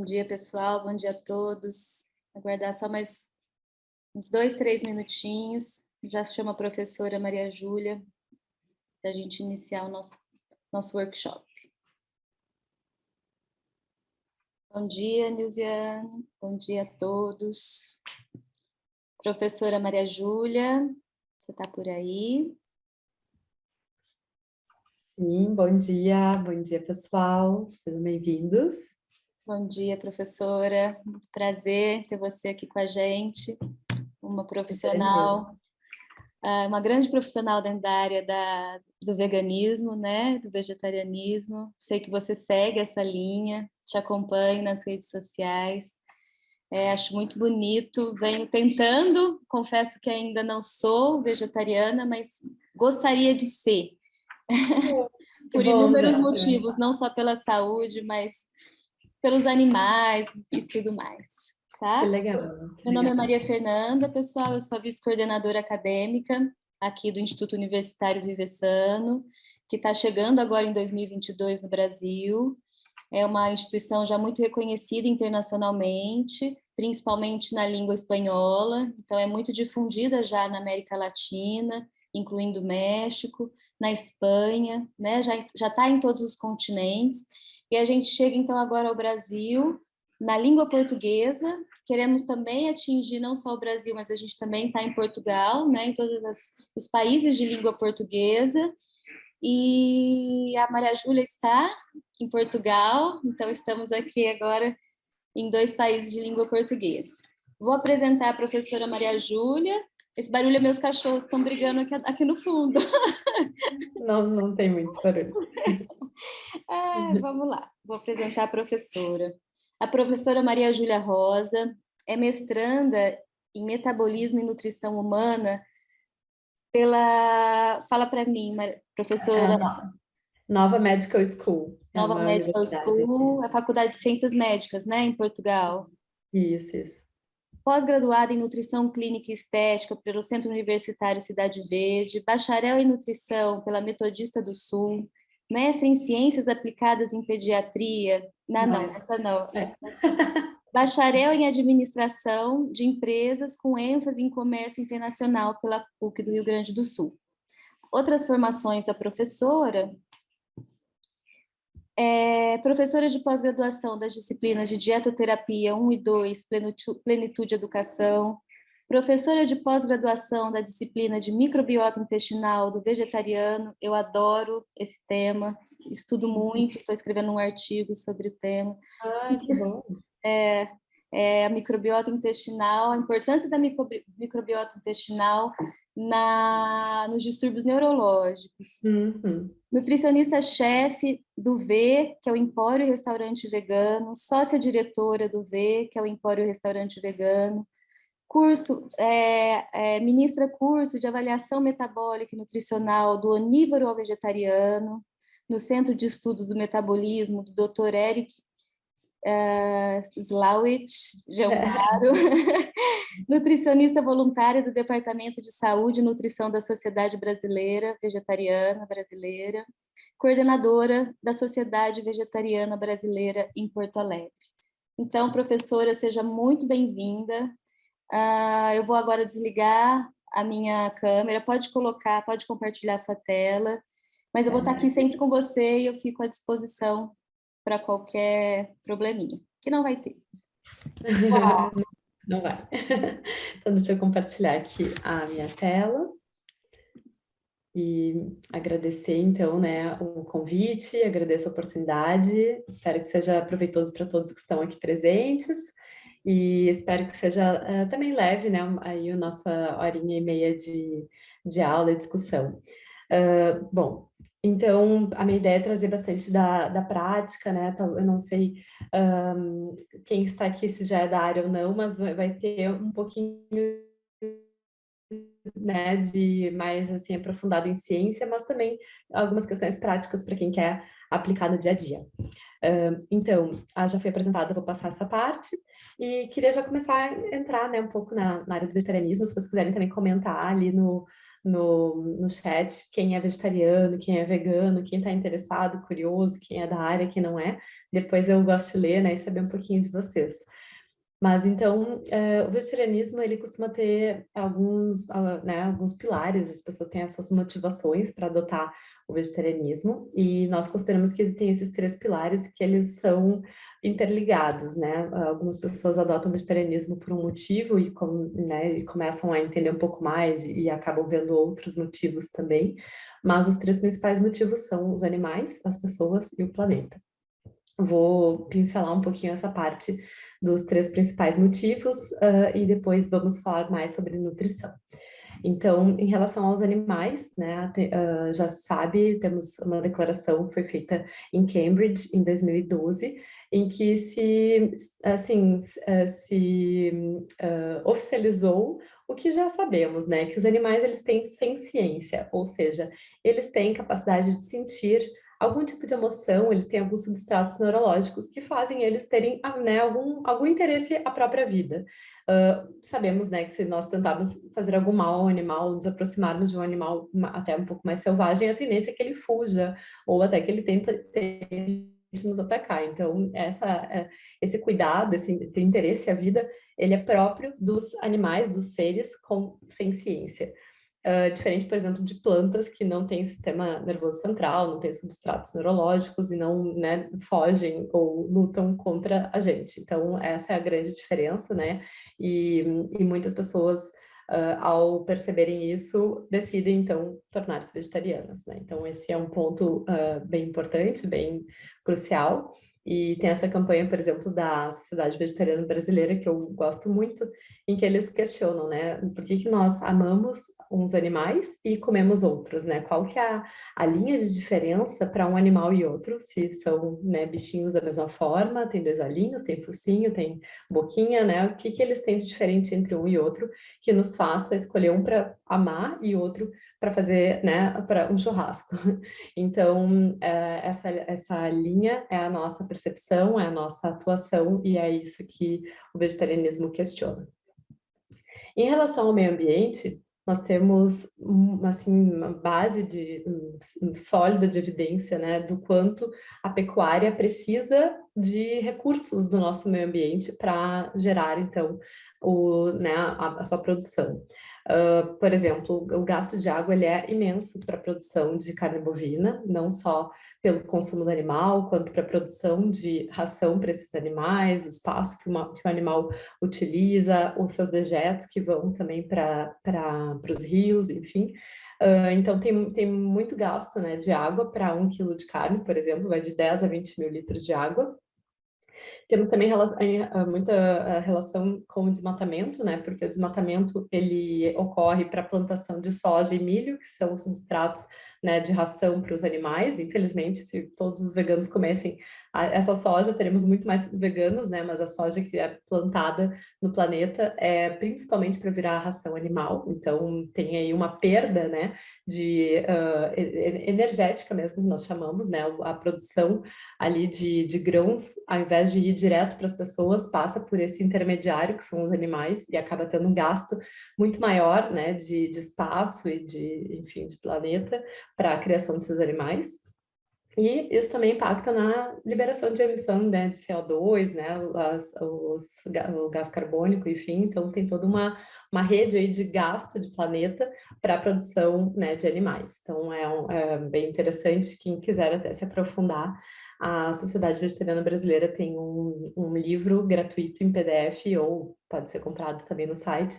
dia, pessoal. Bom dia a todos. Aguardar só mais uns 2, 3 minutinhos. Já chamo a professora Maria Júlia para a gente iniciar o nosso workshop. Bom dia, Nilziane. Bom dia a todos. Professora Maria Júlia, você está por aí? Sim, bom dia pessoal, sejam bem-vindos. Bom dia, professora, muito prazer ter você aqui com a gente, uma profissional, uma grande profissional dentro da área do veganismo, né, do vegetarianismo. Sei que você segue essa linha, te acompanho nas redes sociais, acho muito bonito, venho tentando, confesso que ainda não sou vegetariana, mas gostaria de ser. Por inúmeros motivos, não só pela saúde, mas pelos animais e tudo mais, tá? Que legal. Meu nome é Maria Fernanda, pessoal, eu sou vice-coordenadora acadêmica aqui do Instituto Universitário Vivesano, que está chegando agora em 2022 no Brasil. É uma instituição já muito reconhecida internacionalmente, principalmente na língua espanhola, então é muito difundida já na América Latina, incluindo o México, na Espanha, né? Já está em todos os continentes. E a gente chega então agora ao Brasil, na língua portuguesa. Queremos também atingir não só o Brasil, mas a gente também está em Portugal, né? Em todos os países de língua portuguesa. E a Maria Júlia está em Portugal, então estamos aqui agora em 2 países de língua portuguesa. Vou apresentar a professora Maria Júlia. Esse barulho é meus cachorros estão brigando aqui no fundo. Não tem muito barulho. Vamos lá, vou apresentar a professora. A professora Maria Júlia Rosa é mestranda em metabolismo e nutrição humana fala para mim, professora. Nova Medical School. Nova Medical School, a Faculdade de Ciências Médicas, né, em Portugal. Isso. Pós-graduada em Nutrição Clínica e Estética pelo Centro Universitário Cidade Verde, bacharel em Nutrição pela Metodista do Sul, mestre em Ciências Aplicadas em Pediatria, essa não. Bacharel em Administração de Empresas com ênfase em Comércio Internacional pela PUC do Rio Grande do Sul. Outras formações da professora: professora de pós-graduação das disciplinas de Dietoterapia 1 e 2, Plenitude Educação, professora de pós-graduação da disciplina de Microbiota Intestinal do Vegetariano. Eu adoro esse tema, estudo muito, estou escrevendo um artigo sobre o tema. Que bom. A microbiota intestinal, a importância da microbiota intestinal nos distúrbios neurológicos. Nutricionista-chefe do V, que é o Empório Restaurante Vegano, sócia-diretora do V, que é o Empório Restaurante Vegano, ministra curso de avaliação metabólica e nutricional do onívoro ao vegetariano, no Centro de Estudo do Metabolismo do Dr. Eric Slawich Geombaro, nutricionista voluntária do Departamento de Saúde e Nutrição da Sociedade Brasileira Vegetariana Brasileira, coordenadora da Sociedade Vegetariana Brasileira em Porto Alegre. Então, professora, seja muito bem-vinda. Eu vou agora desligar a minha câmera, pode compartilhar sua tela, mas eu vou estar aqui sempre com você e eu fico à disposição para qualquer probleminha, que não vai ter. Não vai. Então, deixa eu compartilhar aqui a minha tela e agradecer, então, né, o convite, agradeço a oportunidade, espero que seja proveitoso para todos que estão aqui presentes e espero que seja também leve, né, aí a nossa horinha e meia de aula e discussão. Bom, então a minha ideia é trazer bastante da prática, né? Eu não sei quem está aqui se já é da área ou não, mas vai ter um pouquinho, né, de mais assim aprofundado em ciência, mas também algumas questões práticas para quem quer aplicar no dia a dia. Então, já foi apresentada, vou passar essa parte e queria já começar a entrar, né, um pouco na área do vegetarianismo, se vocês quiserem também comentar ali no chat quem é vegetariano, quem é vegano, quem está interessado, curioso, quem é da área, quem não é. Depois eu gosto de ler, né, e saber um pouquinho de vocês. Mas então, o vegetarianismo, ele costuma ter alguns pilares, as pessoas têm as suas motivações para adotar o vegetarianismo, e nós consideramos que existem esses três pilares que eles são interligados, né? Algumas pessoas adotam o vegetarianismo por um motivo e começam a entender um pouco mais e acabam vendo outros motivos também, mas os três principais motivos são os animais, as pessoas e o planeta. Vou pincelar um pouquinho essa parte dos três principais motivos, e depois vamos falar mais sobre nutrição. Então, em relação aos animais, né, já se sabe, temos uma declaração que foi feita em Cambridge em 2012, em que oficializou o que já sabemos, né, que os animais eles têm senciência, ou seja, eles têm capacidade de sentir algum tipo de emoção, eles têm alguns substratos neurológicos que fazem eles terem, né, algum interesse à própria vida. Sabemos, né, que se nós tentarmos fazer algum mal ao animal, nos aproximarmos de um animal até um pouco mais selvagem, a tendência é que ele fuja, ou até que ele tente nos atacar. Então, esse cuidado, esse interesse à vida, ele é próprio dos animais, dos seres com senciência. Diferente, por exemplo, de plantas que não têm sistema nervoso central, não têm substratos neurológicos e não, né, fogem ou lutam contra a gente. Então, essa é a grande diferença, né? E muitas pessoas, ao perceberem isso, decidem, então, tornar-se vegetarianas, né? Então, esse é um ponto bem importante, bem crucial. E tem essa campanha, por exemplo, da Sociedade Vegetariana Brasileira, que eu gosto muito, em que eles questionam, né, por que nós amamos uns animais e comemos outros, né? Qual que é a linha de diferença para um animal e outro, se são, né, bichinhos da mesma forma, tem dois olhinhos, tem focinho, tem boquinha, né? O que eles têm de diferente entre um e outro que nos faça escolher um para amar e outro para fazer, né, para um churrasco. Então, essa linha é a nossa percepção, é a nossa atuação e é isso que o vegetarianismo questiona. Em relação ao meio ambiente, nós temos assim, uma base sólida de evidência, né, do quanto a pecuária precisa de recursos do nosso meio ambiente para gerar, então, né, a sua produção. Por exemplo, o gasto de água ele é imenso para a produção de carne bovina, não só pelo consumo do animal, quanto para a produção de ração para esses animais, o espaço que o animal utiliza, os seus dejetos que vão também para os rios, enfim. Então, tem muito gasto, né, de água para 1 quilo de carne, por exemplo, vai de 10 a 20 mil litros de água. Temos também muita relação com o desmatamento, né? Porque o desmatamento ele ocorre para a plantação de soja e milho, que são substratos, né, de ração para os animais. Infelizmente, se todos os veganos comessem essa soja, teremos muito mais veganos, né? Mas a soja que é plantada no planeta é principalmente para virar ração animal. Então, tem aí uma perda, né, energética mesmo, que nós chamamos, né? A produção ali de grãos, ao invés de ir direto para as pessoas, passa por esse intermediário, que são os animais, e acaba tendo um gasto muito maior, né, de espaço e enfim, de planeta para a criação desses animais. E isso também impacta na liberação de emissão, né, de CO2, né, o gás carbônico, enfim. Então, tem toda uma rede aí de gasto de planeta para a produção, né, de animais. Então, é bem interessante, quem quiser até se aprofundar. A Sociedade Vegetariana Brasileira tem um livro gratuito em PDF, ou pode ser comprado também no site,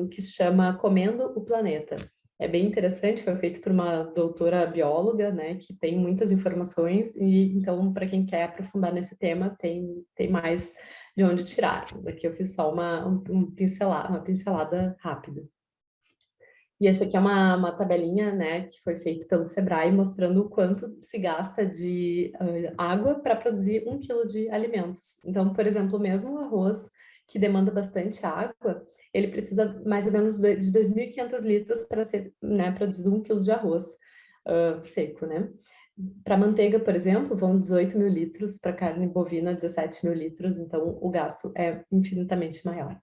que se chama Comendo o Planeta. É bem interessante, foi feito por uma doutora bióloga, né, que tem muitas informações, e então, para quem quer aprofundar nesse tema, tem mais de onde tirar. Mas aqui eu fiz só uma pincelada rápida. E essa aqui é uma tabelinha, né, que foi feita pelo Sebrae, mostrando o quanto se gasta de água para produzir 1 quilo de alimentos. Então, por exemplo, mesmo o arroz, que demanda bastante água, ele precisa mais ou menos de 2.500 litros para ser, né, produzido 1 quilo de arroz seco, né? Para manteiga, por exemplo, vão 18 mil litros, para carne bovina, 17 mil litros, então o gasto é infinitamente maior.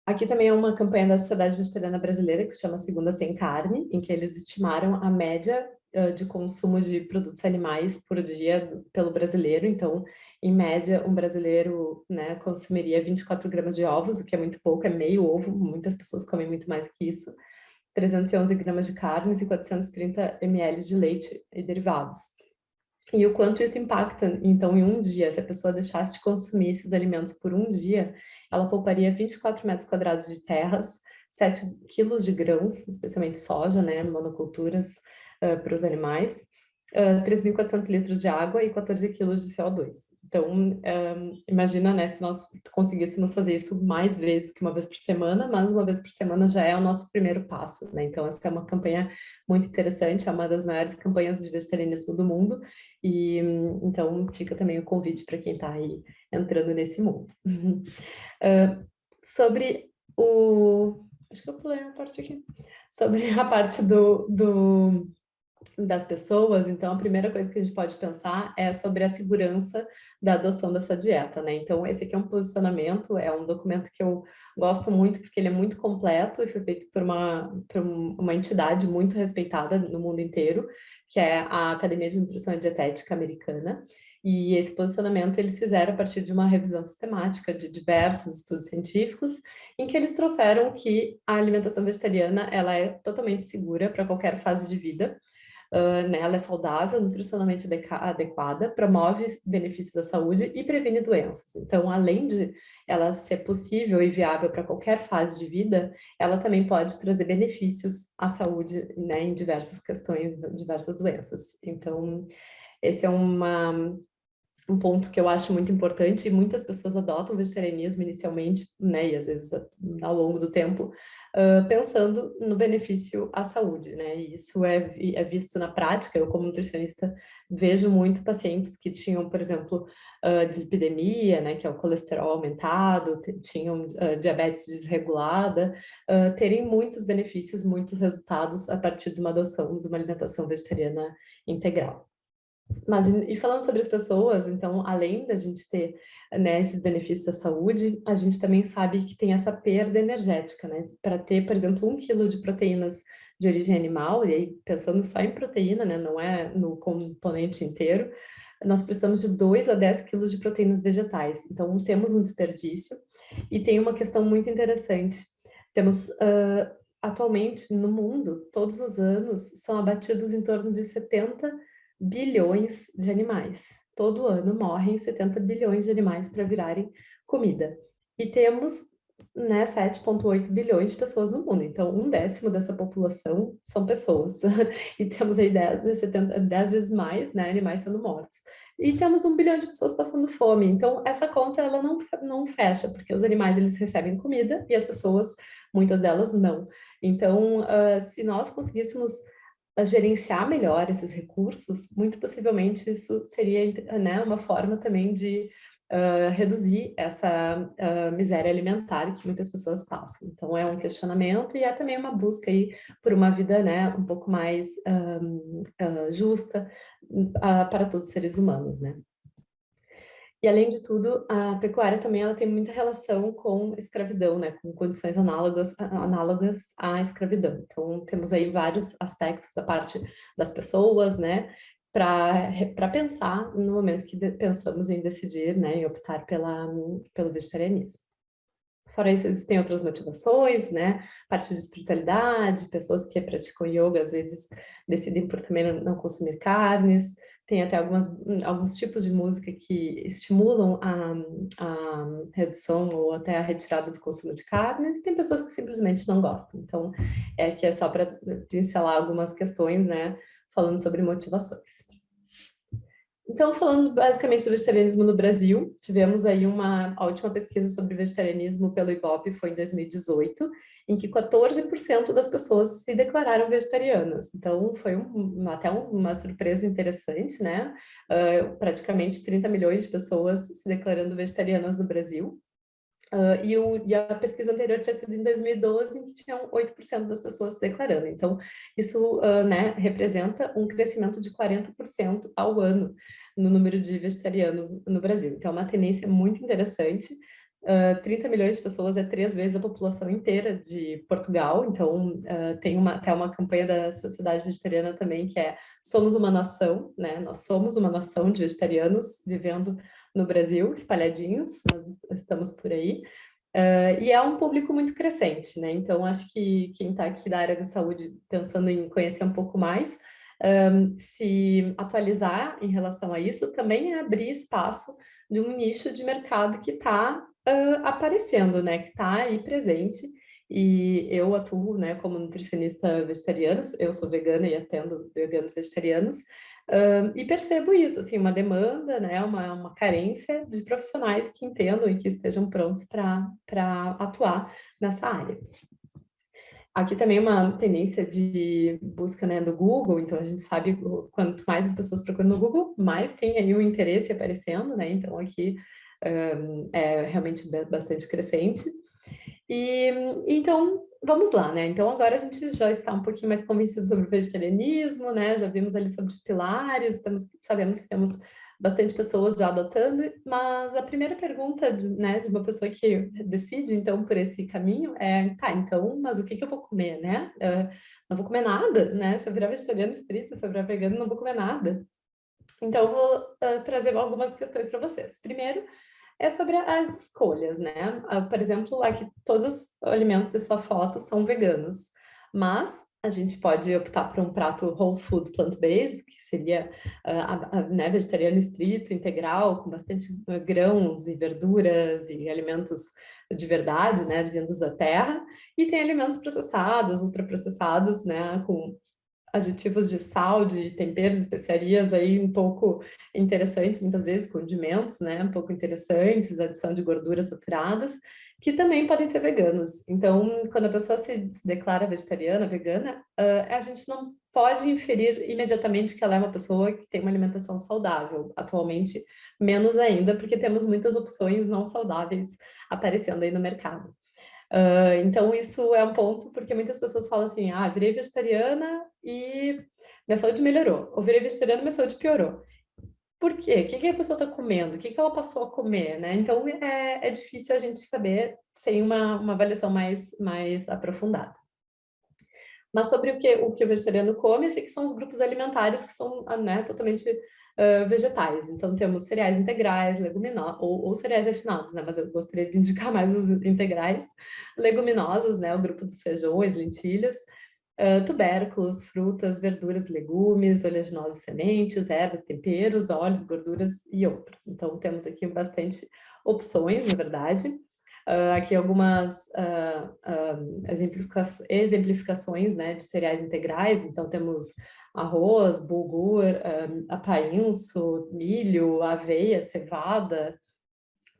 Aqui também é uma campanha da Sociedade Vegetariana Brasileira que se chama Segunda Sem Carne, em que eles estimaram a média de consumo de produtos animais por dia pelo brasileiro. Então, em média, um brasileiro, né, consumiria 24 gramas de ovos, o que é muito pouco, é meio ovo, muitas pessoas comem muito mais que isso, 311 gramas de carnes e 430 ml de leite e derivados. E o quanto isso impacta, então, em um dia, se a pessoa deixasse de consumir esses alimentos por um dia, ela pouparia 24 metros quadrados de terras, 7 quilos de grãos, especialmente soja, né, monoculturas, para os animais, 3.400 litros de água e 14 quilos de CO2. Então, imagina, né, se nós conseguíssemos fazer isso mais vezes que uma vez por semana, mas uma vez por semana já é o nosso primeiro passo, né? Então, essa é uma campanha muito interessante, é uma das maiores campanhas de vegetarianismo do mundo, e então fica também o convite para quem está aí entrando nesse mundo. Sobre o... Acho que eu pulei uma parte aqui. Sobre a parte das pessoas, então a primeira coisa que a gente pode pensar é sobre a segurança da adoção dessa dieta, né? Então esse aqui é um posicionamento, é um documento que eu gosto muito porque ele é muito completo e foi feito por uma entidade muito respeitada no mundo inteiro, que é a Academia de Nutrição e Dietética Americana. E esse posicionamento eles fizeram a partir de uma revisão sistemática de diversos estudos científicos, em que eles trouxeram que a alimentação vegetariana ela é totalmente segura para qualquer fase de vida. Né, ela é saudável, nutricionalmente adequada, promove benefícios à saúde e previne doenças. Então, além de ela ser possível e viável para qualquer fase de vida, ela também pode trazer benefícios à saúde, né, em diversas questões, diversas doenças. Então, esse é um ponto que eu acho muito importante, e muitas pessoas adotam o vegetarianismo inicialmente, né, e às vezes ao longo do tempo, pensando no benefício à saúde, né, e isso é visto na prática. Eu, como nutricionista, vejo muito pacientes que tinham, por exemplo, dislipidemia, né, que é o colesterol aumentado, tinham diabetes desregulada, terem muitos benefícios, muitos resultados a partir de uma adoção de uma alimentação vegetariana integral. Mas, e falando sobre as pessoas, então, além da gente ter, né, esses benefícios à saúde, a gente também sabe que tem essa perda energética, né? Para ter, por exemplo, 1 quilo de proteínas de origem animal, e aí pensando só em proteína, né, não é no componente inteiro, nós precisamos de 2 a 10 quilos de proteínas vegetais. Então, temos um desperdício, e tem uma questão muito interessante. Temos, atualmente, no mundo, todos os anos, são abatidos em torno de 70 bilhões de animais. Todo ano morrem 70 bilhões de animais para virarem comida. E temos, né, 7,8 bilhões de pessoas no mundo. Então, 1/10 dessa população são pessoas. E temos aí 10 vezes mais, né, animais sendo mortos. E temos 1 bilhão de pessoas passando fome. Então, essa conta, ela não fecha, porque os animais, eles recebem comida e as pessoas, muitas delas, não. Então, se nós conseguíssemos gerenciar melhor esses recursos, muito possivelmente isso seria, né, uma forma também de reduzir essa miséria alimentar que muitas pessoas passam. Então, é um questionamento e é também uma busca aí por uma vida, né, um pouco mais justa para todos os seres humanos, né? E, além de tudo, a pecuária também ela tem muita relação com escravidão, né? Com condições análogas à escravidão. Então, temos aí vários aspectos da parte das pessoas, né? Para pensar no momento que pensamos em decidir, né? Em optar pelo vegetarianismo. Fora isso, existem outras motivações, né? Parte de espiritualidade, pessoas que praticam yoga, às vezes decidem por também não consumir carnes. Tem até alguns tipos de música que estimulam a redução ou até a retirada do consumo de carnes. Tem pessoas que simplesmente não gostam. Então, é só para pincelar algumas questões, né? Falando sobre motivações. Então, falando basicamente do vegetarianismo no Brasil, tivemos aí a última pesquisa sobre vegetarianismo pelo Ibope foi em 2018, em que 14% das pessoas se declararam vegetarianas. Então, foi até uma surpresa interessante, né? Praticamente 30 milhões de pessoas se declarando vegetarianas no Brasil. E a pesquisa anterior tinha sido em 2012, em que tinham 8% das pessoas se declarando. Então, isso, né, representa um crescimento de 40% ao ano no número de vegetarianos no Brasil. Então, é uma tendência muito interessante. 30 milhões de pessoas é 3 vezes a população inteira de Portugal, então tem até uma campanha da Sociedade Vegetariana também, que é Somos uma Nação, né? Nós somos uma nação de vegetarianos vivendo no Brasil, espalhadinhos, nós estamos por aí. E é um público muito crescente, né? Então, acho que quem está aqui da área da saúde, pensando em conhecer um pouco mais, se atualizar em relação a isso, também é abrir espaço de um nicho de mercado que está aparecendo, né? Que está aí presente. E eu atuo, né, como nutricionista vegetariana, eu sou vegana e atendo veganos vegetarianos, e percebo isso, assim, uma demanda, né, uma carência de profissionais que entendam e que estejam prontos para atuar nessa área. Aqui também uma tendência de busca, né, do Google, então a gente sabe quanto mais as pessoas procuram no Google, mais tem aí o interesse aparecendo, né, então aqui é realmente bastante crescente. E então, vamos lá, né? Então, agora a gente já está um pouquinho mais convencido sobre o vegetarianismo, né? Já vimos ali sobre os pilares, sabemos que temos bastante pessoas já adotando, mas a primeira pergunta, né, de uma pessoa que decide, então, por esse caminho é, tá, então, mas o que que eu vou comer, né? Não vou comer nada, né? Se eu virar vegetariano estrito, se eu virar vegano, não vou comer nada. Então, eu vou trazer algumas questões para vocês. Primeiro, é sobre as escolhas, né? Por exemplo, aqui todos os alimentos dessa foto são veganos, mas a gente pode optar por um prato whole food plant-based, que seria né, vegetariano estrito, integral, com bastante grãos e verduras e alimentos de verdade, né, vindos da terra, e tem alimentos processados, ultraprocessados, né, com aditivos de sal, de temperos, especiarias aí um pouco interessantes, muitas vezes condimentos, né, um pouco interessantes, adição de gorduras saturadas, que também podem ser veganos. Então, quando a pessoa se declara vegetariana, vegana, a gente não pode inferir imediatamente que ela é uma pessoa que tem uma alimentação saudável. Atualmente, menos ainda, porque temos muitas opções não saudáveis aparecendo aí no mercado. Então, isso é um ponto, porque muitas pessoas falam assim, virei vegetariana e minha saúde melhorou. Ou virei vegetariana e minha saúde piorou. Por quê? O que que a pessoa está comendo? O que que ela passou a comer, né? Então, é difícil a gente saber sem uma avaliação mais aprofundada. Mas sobre o que o vegetariano come, eu sei que são os grupos alimentares que são, né, totalmente vegetais. Então, temos cereais integrais, leguminosos, ou cereais refinados, né? Mas eu gostaria de indicar mais os integrais. Leguminosas, né? O grupo dos feijões, lentilhas. Tubérculos, frutas, verduras, legumes, oleaginosas, sementes, ervas, temperos, óleos, gorduras e outros. Então, temos aqui bastante opções, na verdade. Aqui algumas exemplificações, né, de cereais integrais. Então, temos arroz, bulgur, apainço, milho, aveia, cevada,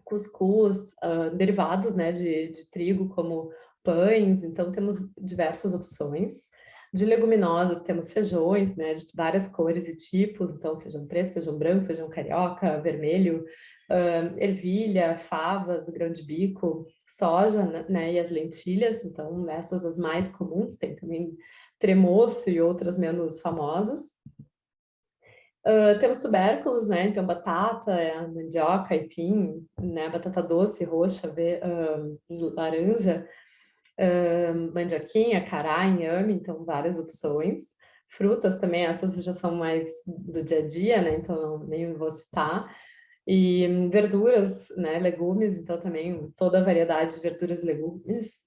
cuscuz, derivados, né, de trigo, como pães. Então, temos diversas opções. De leguminosas, temos feijões, né, de várias cores e tipos. Então, feijão preto, feijão branco, feijão carioca, vermelho, ervilha, favas, grão de bico, soja, né, e as lentilhas. Então, essas as mais comuns. Tem também tremoço e outras menos famosas. Temos tubérculos, né? Então, batata, mandioca, aipim, né? Batata doce, roxa, laranja, mandioquinha, cará, inhame, então várias opções. Frutas também, essas já são mais do dia a dia, né? Então, nem vou citar. E verduras, né? Legumes, então também toda a variedade de verduras e legumes.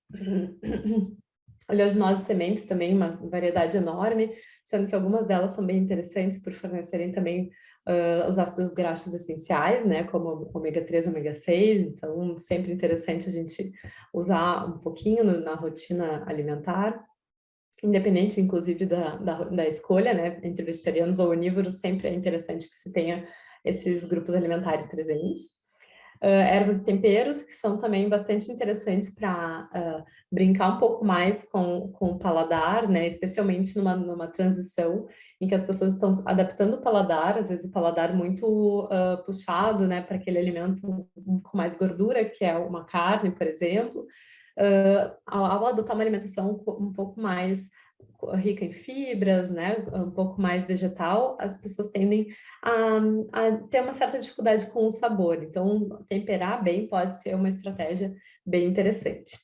Oleaginosas sementes também, uma variedade enorme, sendo que algumas delas são bem interessantes por fornecerem também os ácidos graxos essenciais, né, como ômega 3 e ômega 6, então sempre interessante a gente usar um pouquinho na rotina alimentar, independente inclusive da escolha, né, entre vegetarianos ou onívoros, sempre é interessante que se tenha esses grupos alimentares presentes. Ervas e temperos, que são também bastante interessantes para brincar um pouco mais com o paladar, né? Especialmente numa transição em que as pessoas estão adaptando o paladar, às vezes o paladar muito puxado, né, para aquele alimento com mais gordura, que é uma carne, por exemplo, ao adotar uma alimentação um pouco mais rica em fibras, né, um pouco mais vegetal, as pessoas tendem a ter uma certa dificuldade com o sabor. Então, temperar bem pode ser uma estratégia bem interessante.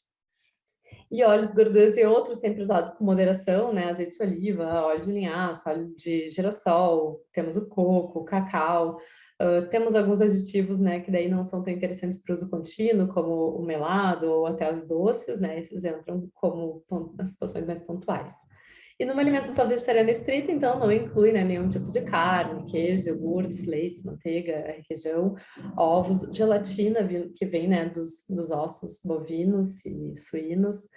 E óleos, gorduras e outros sempre usados com moderação, né? Azeite de oliva, óleo de linhaça, óleo de girassol, temos o coco, o cacau, temos alguns aditivos, né, que daí não são tão interessantes para o uso contínuo, como o melado ou até os doces, né? Esses entram como situações mais pontuais. E numa alimentação vegetariana estrita, então, não inclui, né, nenhum tipo de carne, queijo, iogurtes, leites, manteiga, requeijão, ovos, gelatina que vem, né, dos ossos bovinos e suínos.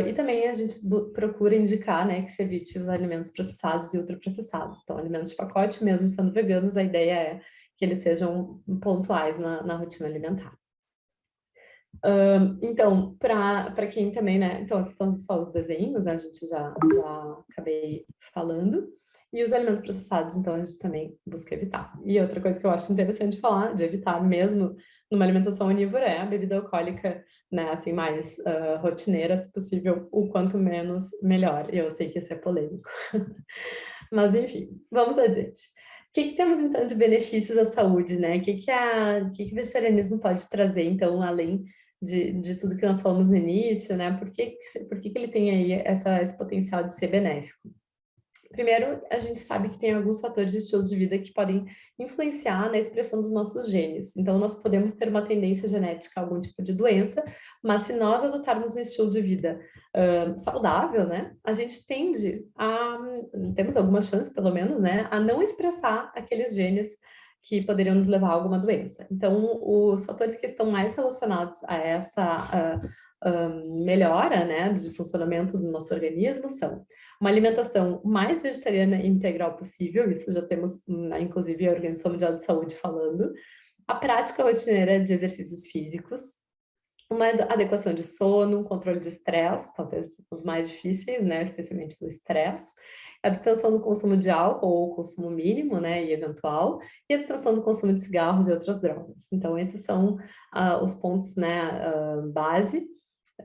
E também a gente procura indicar, né, que se evite os alimentos processados e ultraprocessados. Então, alimentos de pacote, mesmo sendo veganos, a ideia é que eles sejam pontuais na rotina alimentar. Então, para quem também, né? Então, aqui estão só os desenhos, né, a gente já acabei falando. E os alimentos processados, então, a gente também busca evitar. E outra coisa que eu acho interessante falar, de evitar mesmo numa alimentação onívora, é a bebida alcoólica, né? Assim, mais rotineira, se possível, o quanto menos, melhor. E eu sei que isso é polêmico. Mas, enfim, vamos adiante. O que temos, então, de benefícios à saúde, né? O que o vegetarianismo pode trazer, então, além de tudo que nós falamos no início, né? Por que ele tem aí esse potencial de ser benéfico? Primeiro, a gente sabe que tem alguns fatores de estilo de vida que podem influenciar na expressão dos nossos genes. Então, nós podemos ter uma tendência genética a algum tipo de doença, mas se nós adotarmos um estilo de vida saudável, né, a gente temos alguma chance, pelo menos, né, a não expressar aqueles genes que poderiam nos levar a alguma doença. Então, os fatores que estão mais relacionados a essa melhora, né, de funcionamento do nosso organismo são uma alimentação mais vegetariana e integral possível, isso já temos, inclusive, a Organização Mundial de Saúde falando, a prática rotineira de exercícios físicos, uma adequação de sono, um controle de estresse, talvez os mais difíceis, né, especialmente do estresse, abstenção do consumo de álcool ou consumo mínimo, né, e eventual, e abstenção do consumo de cigarros e outras drogas. Então, esses são os pontos, né, base.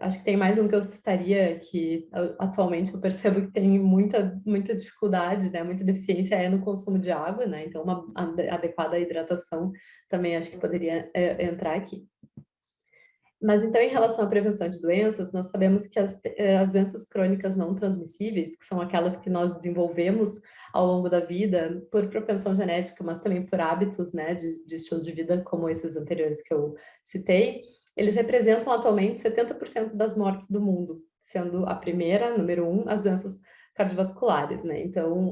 Acho que tem mais um que eu citaria que atualmente eu percebo que tem muita dificuldade, né, muita deficiência no consumo de água, né, então uma adequada hidratação também acho que poderia entrar aqui. Mas então, em relação à prevenção de doenças, nós sabemos que as doenças crônicas não transmissíveis, que são aquelas que nós desenvolvemos ao longo da vida por propensão genética, mas também por hábitos, né, de estilo de vida como esses anteriores que eu citei, eles representam atualmente 70% das mortes do mundo, sendo a primeira, número 1, as doenças cardiovasculares, né? Então,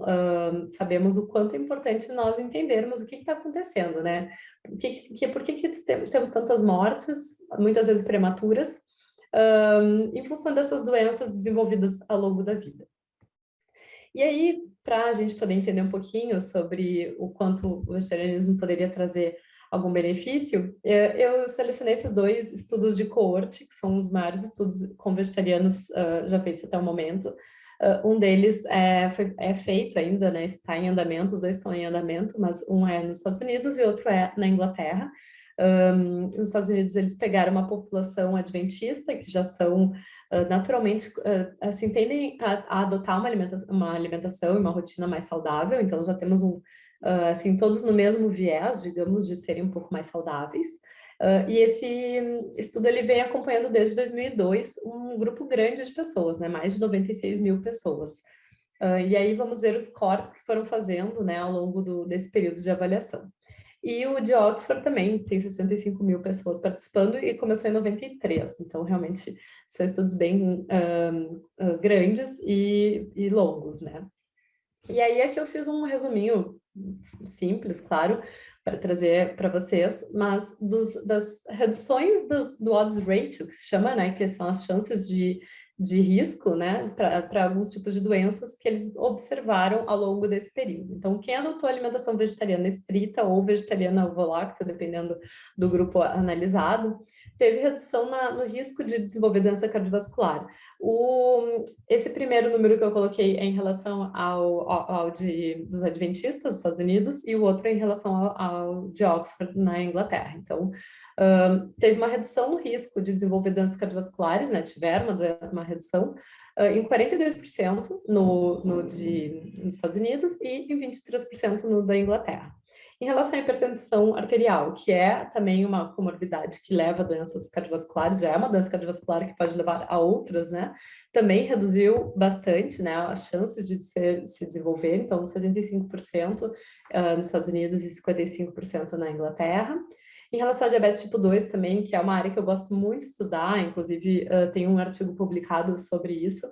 sabemos o quanto é importante nós entendermos o que está acontecendo, né? Por que temos tantas mortes, muitas vezes prematuras, em função dessas doenças desenvolvidas ao longo da vida. E aí, para a gente poder entender um pouquinho sobre o quanto o vegetarianismo poderia trazer algum benefício, eu selecionei esses 2 estudos de coorte, que são os maiores estudos com vegetarianos já feitos até o momento. Um deles é feito ainda, né, está em andamento, os 2 estão em andamento, mas um é nos Estados Unidos e outro é na Inglaterra. Nos Estados Unidos, eles pegaram uma população adventista, que já são naturalmente, assim, tendem a adotar uma alimentação e uma rotina mais saudável, então já temos assim, todos no mesmo viés, digamos, de serem um pouco mais saudáveis. E esse estudo, ele vem acompanhando desde 2002 um grupo grande de pessoas, né, mais de 96 mil pessoas. E aí vamos ver os cortes que foram fazendo, né, ao longo desse período de avaliação. E o de Oxford também tem 65 mil pessoas participando e começou em 93. Então, realmente, são estudos bem grandes e longos, né? E aí aqui eu fiz um resuminho simples, claro, para trazer para vocês, mas das reduções do odds ratio, que se chama, né, que são as chances de risco, né, para alguns tipos de doenças que eles observaram ao longo desse período. Então, quem adotou alimentação vegetariana estrita ou vegetariana ovo-lacto, dependendo do grupo analisado, teve redução no risco de desenvolver doença cardiovascular. Esse primeiro número que eu coloquei é em relação ao dos adventistas dos Estados Unidos e o outro é em relação ao de Oxford na Inglaterra. Então, teve uma redução no risco de desenvolver doenças cardiovasculares, né? Tiveram uma redução, em 42% nos Estados Unidos e em 23% no da Inglaterra. Em relação à hipertensão arterial, que é também uma comorbidade que leva a doenças cardiovasculares, já é uma doença cardiovascular que pode levar a outras, né? Também reduziu bastante, né, as chances de se desenvolver, então 75% nos Estados Unidos e 55% na Inglaterra. Em relação ao diabetes tipo 2 também, que é uma área que eu gosto muito de estudar, inclusive tem um artigo publicado sobre isso,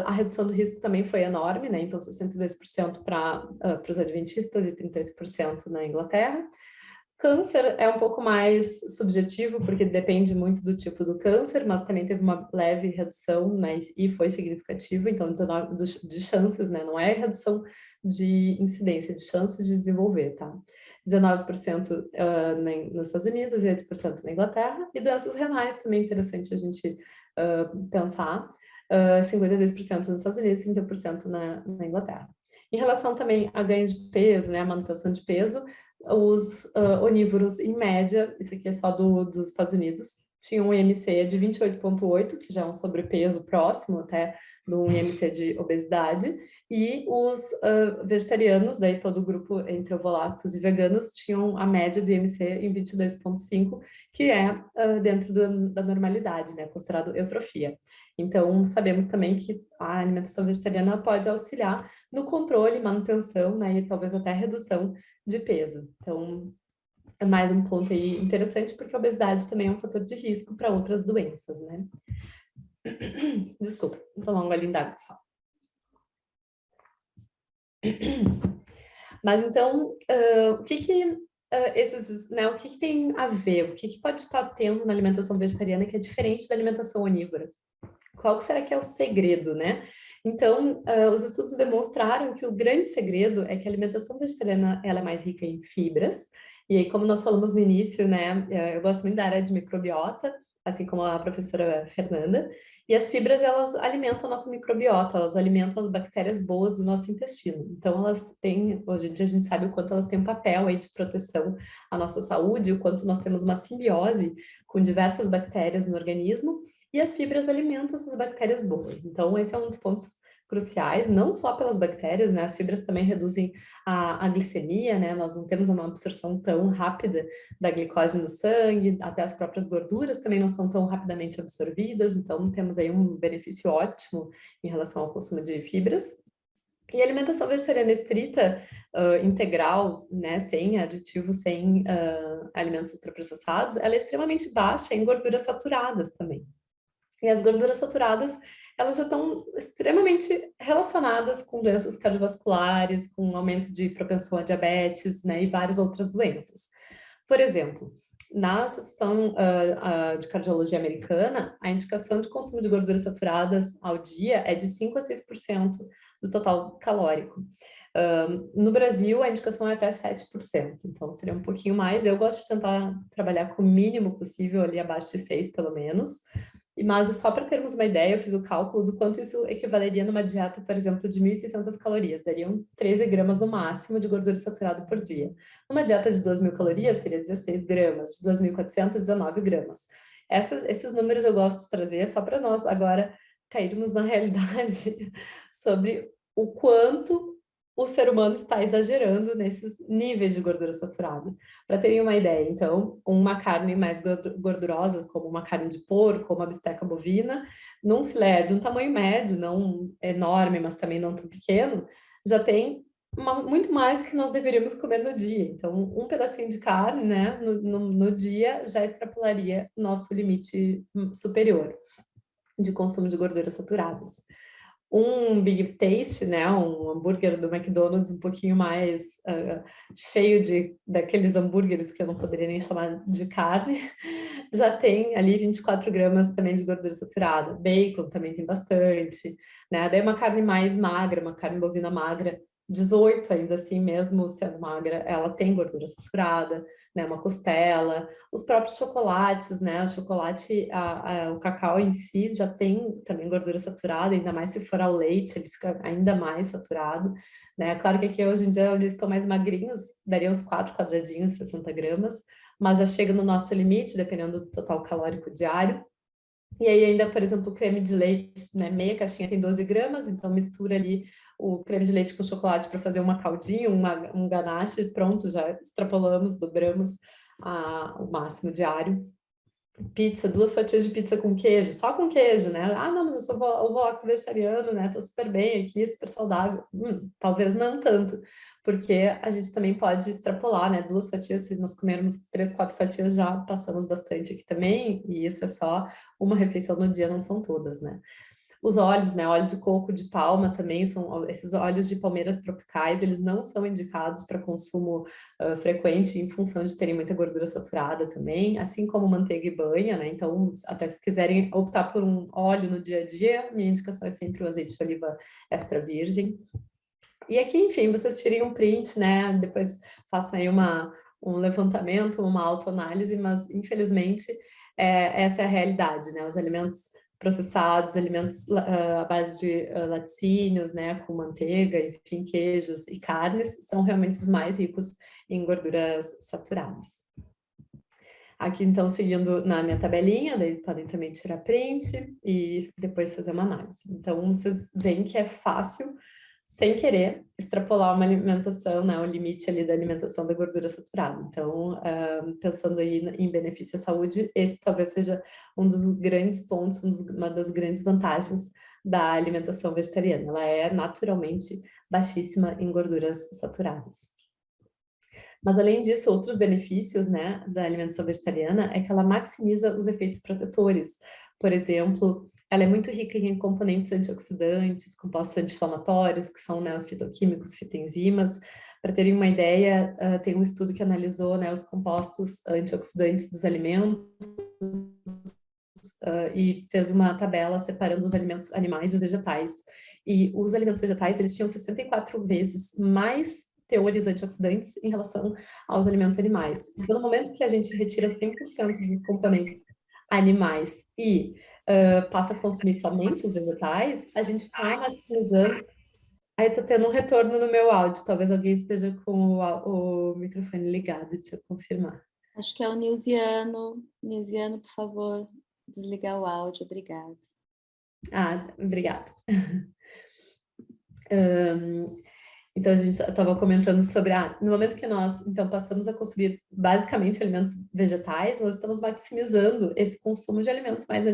a redução do risco também foi enorme, né? Então 62% para os adventistas e 38% na Inglaterra. Câncer é um pouco mais subjetivo, porque depende muito do tipo do câncer, mas também teve uma leve redução, né? E foi significativo, então 19 de chances, né? Não é redução de incidência, de chances de desenvolver, tá? 19% nos Estados Unidos e 8% na Inglaterra. E doenças renais também é interessante a gente pensar. 52% nos Estados Unidos e 30% na Inglaterra. Em relação também a ganho de peso, né, a manutenção de peso, os onívoros, em média, isso aqui é só dos Estados Unidos, tinham um IMC de 28,8, que já é um sobrepeso próximo até do IMC de obesidade, e os vegetarianos, aí todo o grupo entre ovolactos e veganos, tinham a média do IMC em 22,5, que é dentro da normalidade, né, considerado eutrofia. Então, sabemos também que a alimentação vegetariana pode auxiliar no controle, manutenção, né, e talvez até redução de peso. Então, é mais um ponto aí interessante, porque a obesidade também é um fator de risco para outras doenças, né? Desculpa, vou tomar um golinho d'água só. Mas então, o que tem a ver? O que pode estar tendo na alimentação vegetariana que é diferente da alimentação onívora? Qual será que é o segredo, né? Então, os estudos demonstraram que o grande segredo é que a alimentação vegetariana ela é mais rica em fibras. E aí, como nós falamos no início, né? Eu gosto muito da área de microbiota, assim como a professora Fernanda. E as fibras, elas alimentam a nossa microbiota, elas alimentam as bactérias boas do nosso intestino. Então, elas têm, hoje em dia a gente sabe o quanto elas têm um papel aí de proteção à nossa saúde, o quanto nós temos uma simbiose com diversas bactérias no organismo. E as fibras alimentam essas bactérias boas. Então, esse é um dos pontos cruciais, não só pelas bactérias, né? As fibras também reduzem a glicemia, né? Nós não temos uma absorção tão rápida da glicose no sangue, até as próprias gorduras também não são tão rapidamente absorvidas, então temos aí um benefício ótimo em relação ao consumo de fibras. E a alimentação vegetariana estrita, integral, né, sem aditivos, sem alimentos ultraprocessados, ela é extremamente baixa em gorduras saturadas também. E as gorduras saturadas, elas já estão extremamente relacionadas com doenças cardiovasculares, com aumento de propensão a diabetes, né, e várias outras doenças. Por exemplo, na Associação de Cardiologia Americana, a indicação de consumo de gorduras saturadas ao dia é de 5 a 6% do total calórico. No Brasil, a indicação é até 7%, então seria um pouquinho mais. Eu gosto de tentar trabalhar com o mínimo possível, ali abaixo de 6, pelo menos. Mas só para termos uma ideia, eu fiz o cálculo do quanto isso equivaleria numa dieta, por exemplo, de 1.600 calorias. Dariam 13 gramas no máximo de gordura saturada por dia. Numa dieta de 2.000 calorias, seria 16 gramas. De 2.400, 19 gramas. Esses números eu gosto de trazer só para nós agora cairmos na realidade sobre o quanto o ser humano está exagerando nesses níveis de gordura saturada. Para terem uma ideia, então, uma carne mais gordurosa, como uma carne de porco, ou uma bisteca bovina, num filé de um tamanho médio, não enorme, mas também não tão pequeno, já tem muito mais que nós deveríamos comer no dia. Então, um pedacinho de carne, né, no dia já extrapolaria nosso limite superior de consumo de gorduras saturadas. Um Big Taste, né, um hambúrguer do McDonald's um pouquinho mais cheio daqueles hambúrgueres que eu não poderia nem chamar de carne, já tem ali 24 gramas também de gordura saturada. Bacon também tem bastante, né? Daí uma carne mais magra, uma carne bovina magra, 18 ainda assim, mesmo sendo magra, ela tem gordura saturada, né? Uma costela, os próprios chocolates, né? O chocolate, o cacau em si já tem também gordura saturada, ainda mais se for ao leite, ele fica ainda mais saturado, né? Claro que aqui hoje em dia eles estão mais magrinhos, daria uns 4 quadradinhos, 60 gramas, mas já chega no nosso limite, dependendo do total calórico diário. E aí ainda, por exemplo, o creme de leite, né? Meia caixinha tem 12 gramas, então mistura ali o creme de leite com chocolate para fazer uma caldinha, um ganache, pronto, já extrapolamos, dobramos o máximo diário. Pizza, 2 fatias de pizza com queijo, só com queijo, né? Ah, não, mas eu sou ovo-lacto vegetariano, né? Tô super bem aqui, super saudável. Talvez não tanto, porque a gente também pode extrapolar, né? 2 fatias, se nós comermos 3, 4 fatias, já passamos bastante aqui também, e isso é só uma refeição no dia, não são todas, né? Os óleos, né? Óleo de coco de palma também são esses óleos de palmeiras tropicais, eles não são indicados para consumo frequente em função de terem muita gordura saturada também, assim como manteiga e banha, né? Então, até se quiserem optar por um óleo no dia a dia, minha indicação é sempre o azeite de oliva extra virgem. E aqui, enfim, vocês tirem um print, né? Depois façam aí um levantamento, uma autoanálise, mas infelizmente essa é a realidade, né? Os alimentos processados, alimentos à base de laticínios, né? Com manteiga, enfim, queijos e carnes, são realmente os mais ricos em gorduras saturadas. Aqui, então, seguindo na minha tabelinha, daí podem também tirar print e depois fazer uma análise. Então, vocês veem que é fácil, sem querer, extrapolar uma alimentação, né, o limite ali da alimentação da gordura saturada. Então, pensando aí em benefício à saúde, esse talvez seja um dos grandes pontos, uma das grandes vantagens da alimentação vegetariana. Ela é naturalmente baixíssima em gorduras saturadas. Mas, além disso, outros benefícios, né, da alimentação vegetariana é que ela maximiza os efeitos protetores. Por exemplo, ela é muito rica em componentes antioxidantes, compostos anti-inflamatórios, que são, né, fitoquímicos, fitoenzimas. Para terem uma ideia, tem um estudo que analisou, né, os compostos antioxidantes dos alimentos e fez uma tabela separando os alimentos animais e os vegetais. E os alimentos vegetais, eles tinham 64 vezes mais teores antioxidantes em relação aos alimentos animais. Então, no momento que a gente retira 100% dos componentes animais e passa a consumir somente os vegetais, a gente está maximizando. Aí está tendo um retorno no meu áudio, talvez alguém esteja com o microfone ligado, deixa eu confirmar. Acho que é o Nilziano. Nilziano, por favor, desligar o áudio, obrigada. Obrigada. Então, a gente estava comentando sobre, no momento que nós, então, passamos a consumir basicamente alimentos vegetais, nós estamos maximizando esse consumo de alimentos mais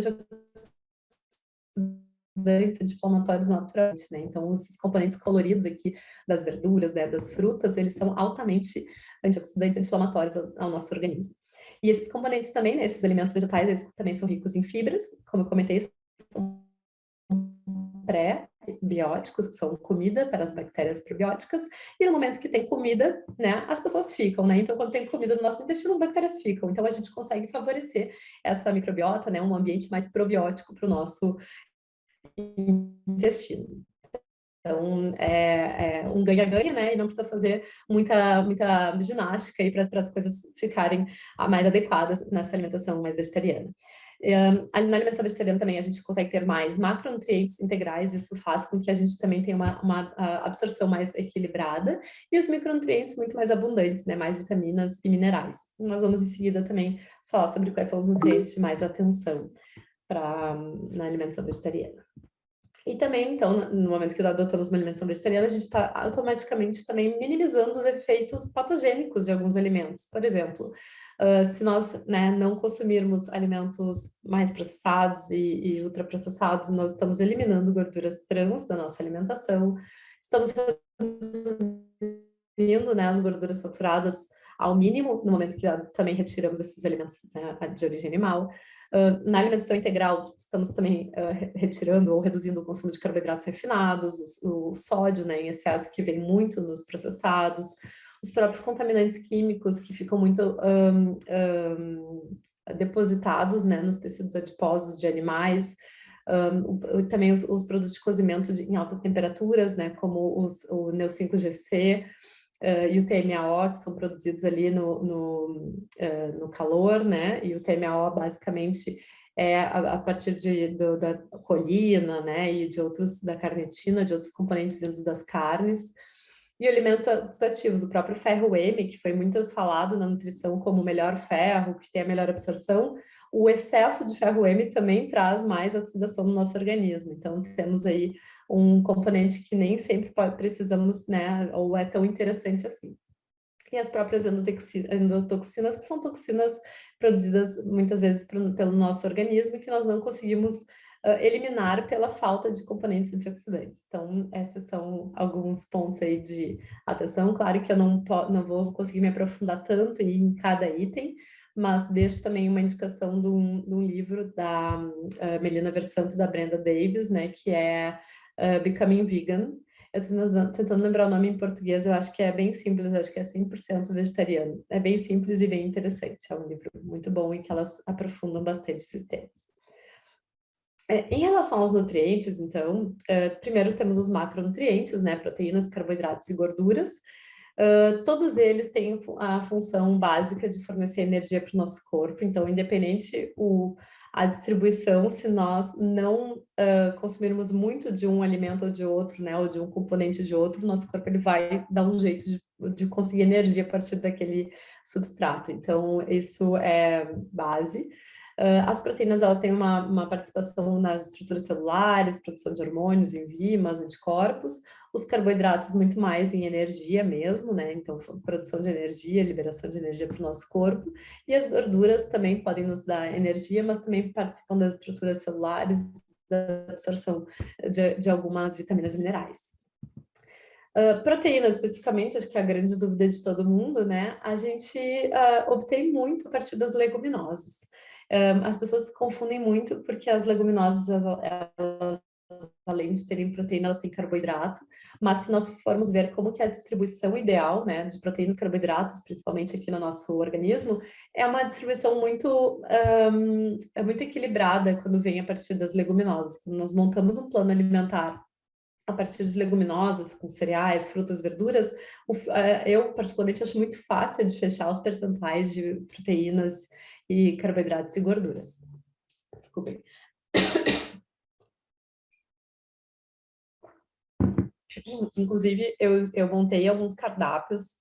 anti-inflamatórios naturalmente, né? Então, esses componentes coloridos aqui das verduras, né, das frutas, eles são altamente antioxidantes, anti-inflamatórios ao nosso organismo. E esses componentes também, né, esses alimentos vegetais, eles também são ricos em fibras, como eu comentei, são pré-bióticos, que são comida para as bactérias probióticas, e no momento que tem comida, né, as pessoas ficam, né? Então, quando tem comida no nosso intestino, as bactérias ficam. Então, a gente consegue favorecer essa microbiota, né, um ambiente mais probiótico para o nosso intestino. Então, é um ganha-ganha, né? E não precisa fazer muita ginástica aí para as coisas ficarem mais adequadas nessa alimentação mais vegetariana. Na alimentação vegetariana também a gente consegue ter mais macronutrientes integrais, isso faz com que a gente também tenha uma absorção mais equilibrada e os micronutrientes muito mais abundantes, né? Mais vitaminas e minerais. Nós vamos em seguida também falar sobre quais são os nutrientes de mais atenção na alimentação vegetariana. E também, então, no momento que adotamos uma alimentação vegetariana, a gente está automaticamente também minimizando os efeitos patogênicos de alguns alimentos. Por exemplo, se nós, né, não consumirmos alimentos mais processados e ultraprocessados, nós estamos eliminando gorduras trans da nossa alimentação, estamos reduzindo, né, as gorduras saturadas ao mínimo, no momento que também retiramos esses alimentos, né, de origem animal. Na alimentação integral, estamos também retirando ou reduzindo o consumo de carboidratos refinados, o sódio, né, em excesso, que vem muito nos processados, os próprios contaminantes químicos que ficam muito depositados, né, nos tecidos adiposos de animais, também os produtos de cozimento em altas temperaturas, né, como o Neo5Gc, e o TMAO, que são produzidos ali no calor, né? E o TMAO basicamente é a partir da colina, né? E de outros, da carnitina, de outros componentes vindos das carnes. E alimentos oxidativos, o próprio ferro M, que foi muito falado na nutrição como o melhor ferro, que tem a melhor absorção, o excesso de ferro M também traz mais oxidação no nosso organismo. Então, temos aí um componente que nem sempre precisamos, né, ou é tão interessante assim. E as próprias endotoxinas, que são toxinas produzidas muitas vezes pelo nosso organismo e que nós não conseguimos eliminar pela falta de componentes antioxidantes. Então, esses são alguns pontos aí de atenção. Claro que eu não vou conseguir me aprofundar tanto em cada item, mas deixo também uma indicação de um livro da Melina Versanto e da Brenda Davis, né, que é Becoming Vegan. Eu estou tentando lembrar o nome em português, eu acho que é bem simples, acho que é 100% vegetariano. É bem simples e bem interessante, é um livro muito bom e que elas aprofundam bastante esses temas. Em relação aos nutrientes, então, primeiro temos os macronutrientes, né, proteínas, carboidratos e gorduras. Todos eles têm a função básica de fornecer energia para o nosso corpo, então, independente a distribuição, se nós não consumirmos muito de um alimento ou de outro, né, ou de um componente de outro, nosso corpo ele vai dar um jeito de conseguir energia a partir daquele substrato. Então, isso é base. As proteínas, elas têm uma participação nas estruturas celulares, produção de hormônios, enzimas, anticorpos. Os carboidratos, muito mais em energia mesmo, né? Então, produção de energia, liberação de energia para o nosso corpo. E as gorduras também podem nos dar energia, mas também participam das estruturas celulares, da absorção de algumas vitaminas e minerais. Proteínas, especificamente, acho que é a grande dúvida de todo mundo, né? A gente obtém muito a partir das leguminosas. As pessoas se confundem muito porque as leguminosas, elas, além de terem proteína, elas têm carboidrato, mas se nós formos ver como que é a distribuição ideal, né, de proteínas e carboidratos, principalmente aqui no nosso organismo, é uma distribuição muito equilibrada quando vem a partir das leguminosas. Quando nós montamos um plano alimentar a partir de leguminosas, com cereais, frutas, verduras, eu particularmente acho muito fácil de fechar os percentuais de proteínas e carboidratos e gorduras. Desculpem. Inclusive, eu montei alguns cardápios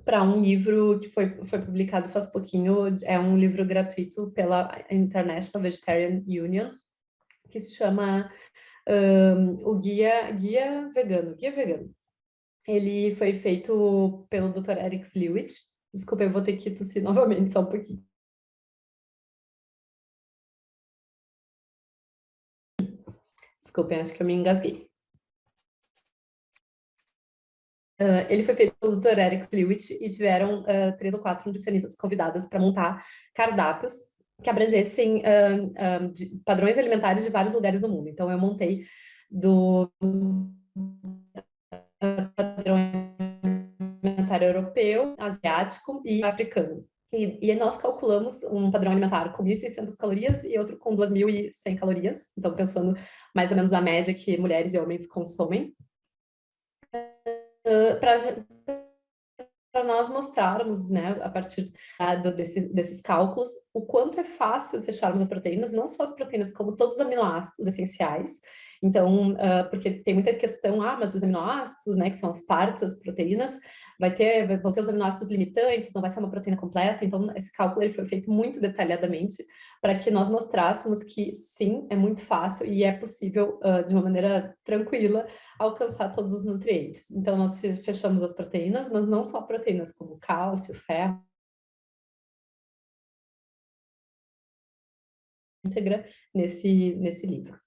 para um livro que foi publicado faz pouquinho, é um livro gratuito pela International Vegetarian Union, que se chama o Guia Vegano. Ele foi feito pelo Dr. Eric Slewich. Desculpa, eu vou ter que tossir novamente só um pouquinho. Desculpem, acho que eu me engasguei. Ele foi feito pelo Dr. Eric Slewich e tiveram 3 ou 4 nutricionistas convidadas para montar cardápios que abrangessem padrões alimentares de vários lugares do mundo. Então, eu montei do padrão alimentar europeu, asiático e africano. E nós calculamos um padrão alimentar com 1.600 calorias e outro com 2.100 calorias. Então, pensando mais ou menos na média que mulheres e homens consomem. Para nós mostrarmos, né, a partir desses cálculos, o quanto é fácil fecharmos as proteínas, não só as proteínas, como todos os aminoácidos essenciais. Então, porque tem muita questão, mas os aminoácidos, né, que são as partes das proteínas, vão ter os aminoácidos limitantes, não vai ser uma proteína completa. Então, esse cálculo ele foi feito muito detalhadamente para que nós mostrássemos que, sim, é muito fácil e é possível, de uma maneira tranquila, alcançar todos os nutrientes. Então, nós fechamos as proteínas, mas não só proteínas, como cálcio, ferro, íntegra nesse livro.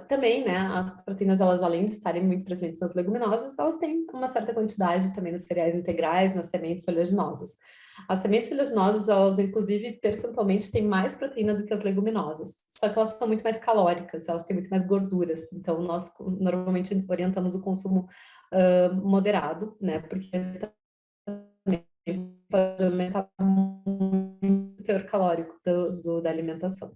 Também, né, as proteínas, elas além de estarem muito presentes nas leguminosas, elas têm uma certa quantidade também nos cereais integrais, nas sementes oleaginosas. As sementes oleaginosas, elas inclusive percentualmente têm mais proteína do que as leguminosas, só que elas são muito mais calóricas, elas têm muito mais gorduras, então nós normalmente orientamos o consumo moderado, né, porque também pode aumentar muito o teor calórico da alimentação.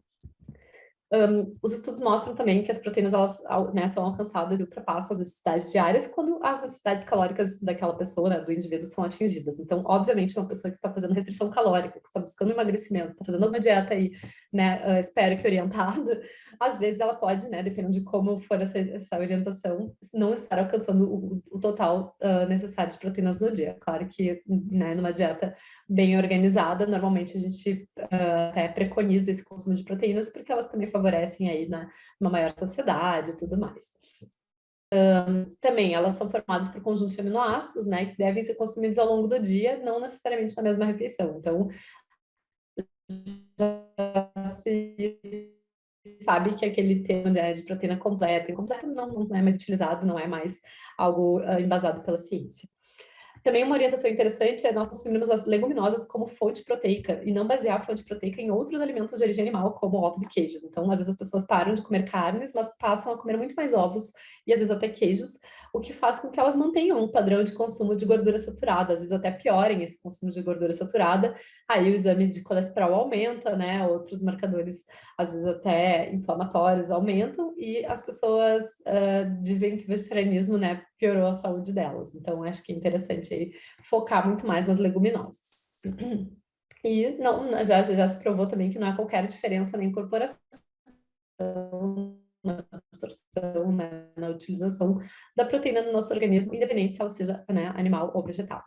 Os estudos mostram também que as proteínas, elas, né, são alcançadas e ultrapassam as necessidades diárias quando as necessidades calóricas daquela pessoa, né, do indivíduo, são atingidas. Então, obviamente, uma pessoa que está fazendo restrição calórica, que está buscando emagrecimento, está fazendo uma dieta aí, né, espero que orientada, às vezes ela pode, né, dependendo de como for essa orientação, não estar alcançando o total necessário de proteínas no dia. Claro que, né, numa dieta bem organizada, normalmente a gente até preconiza esse consumo de proteínas, porque elas também favorecem aí uma maior saciedade e tudo mais. Também elas são formadas por conjuntos de aminoácidos, né, que devem ser consumidos ao longo do dia, não necessariamente na mesma refeição. Então, se sabe que aquele termo de proteína completa, incompleto não é mais utilizado, não é mais algo embasado pela ciência. Também uma orientação interessante é nós consumirmos as leguminosas como fonte proteica e não basear a fonte proteica em outros alimentos de origem animal, como ovos e queijos. Então, às vezes as pessoas param de comer carnes, mas passam a comer muito mais ovos e às vezes até queijos, o que faz com que elas mantenham um padrão de consumo de gordura saturada, às vezes até piorem esse consumo de gordura saturada. Aí o exame de colesterol aumenta, né? Outros marcadores, às vezes até inflamatórios, aumentam e as pessoas dizem que o vegetarianismo, né, piorou a saúde delas. Então, acho que é interessante aí focar muito mais nas leguminosas. E não, já se provou também que não há qualquer diferença na incorporação, na absorção, né, na utilização da proteína no nosso organismo, independente se ela seja, né, animal ou vegetal.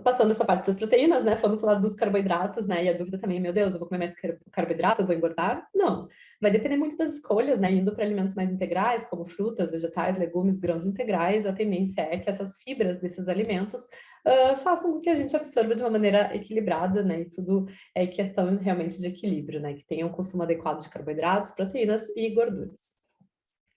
Passando essa parte das proteínas, né, vamos falar dos carboidratos, né, e a dúvida também, meu Deus, eu vou comer mais carboidratos, eu vou engordar? Não, vai depender muito das escolhas, né, indo para alimentos mais integrais, como frutas, vegetais, legumes, grãos integrais, a tendência é que essas fibras desses alimentos façam com que a gente absorva de uma maneira equilibrada, né, e tudo é questão realmente de equilíbrio, né, que tenha um consumo adequado de carboidratos, proteínas e gorduras.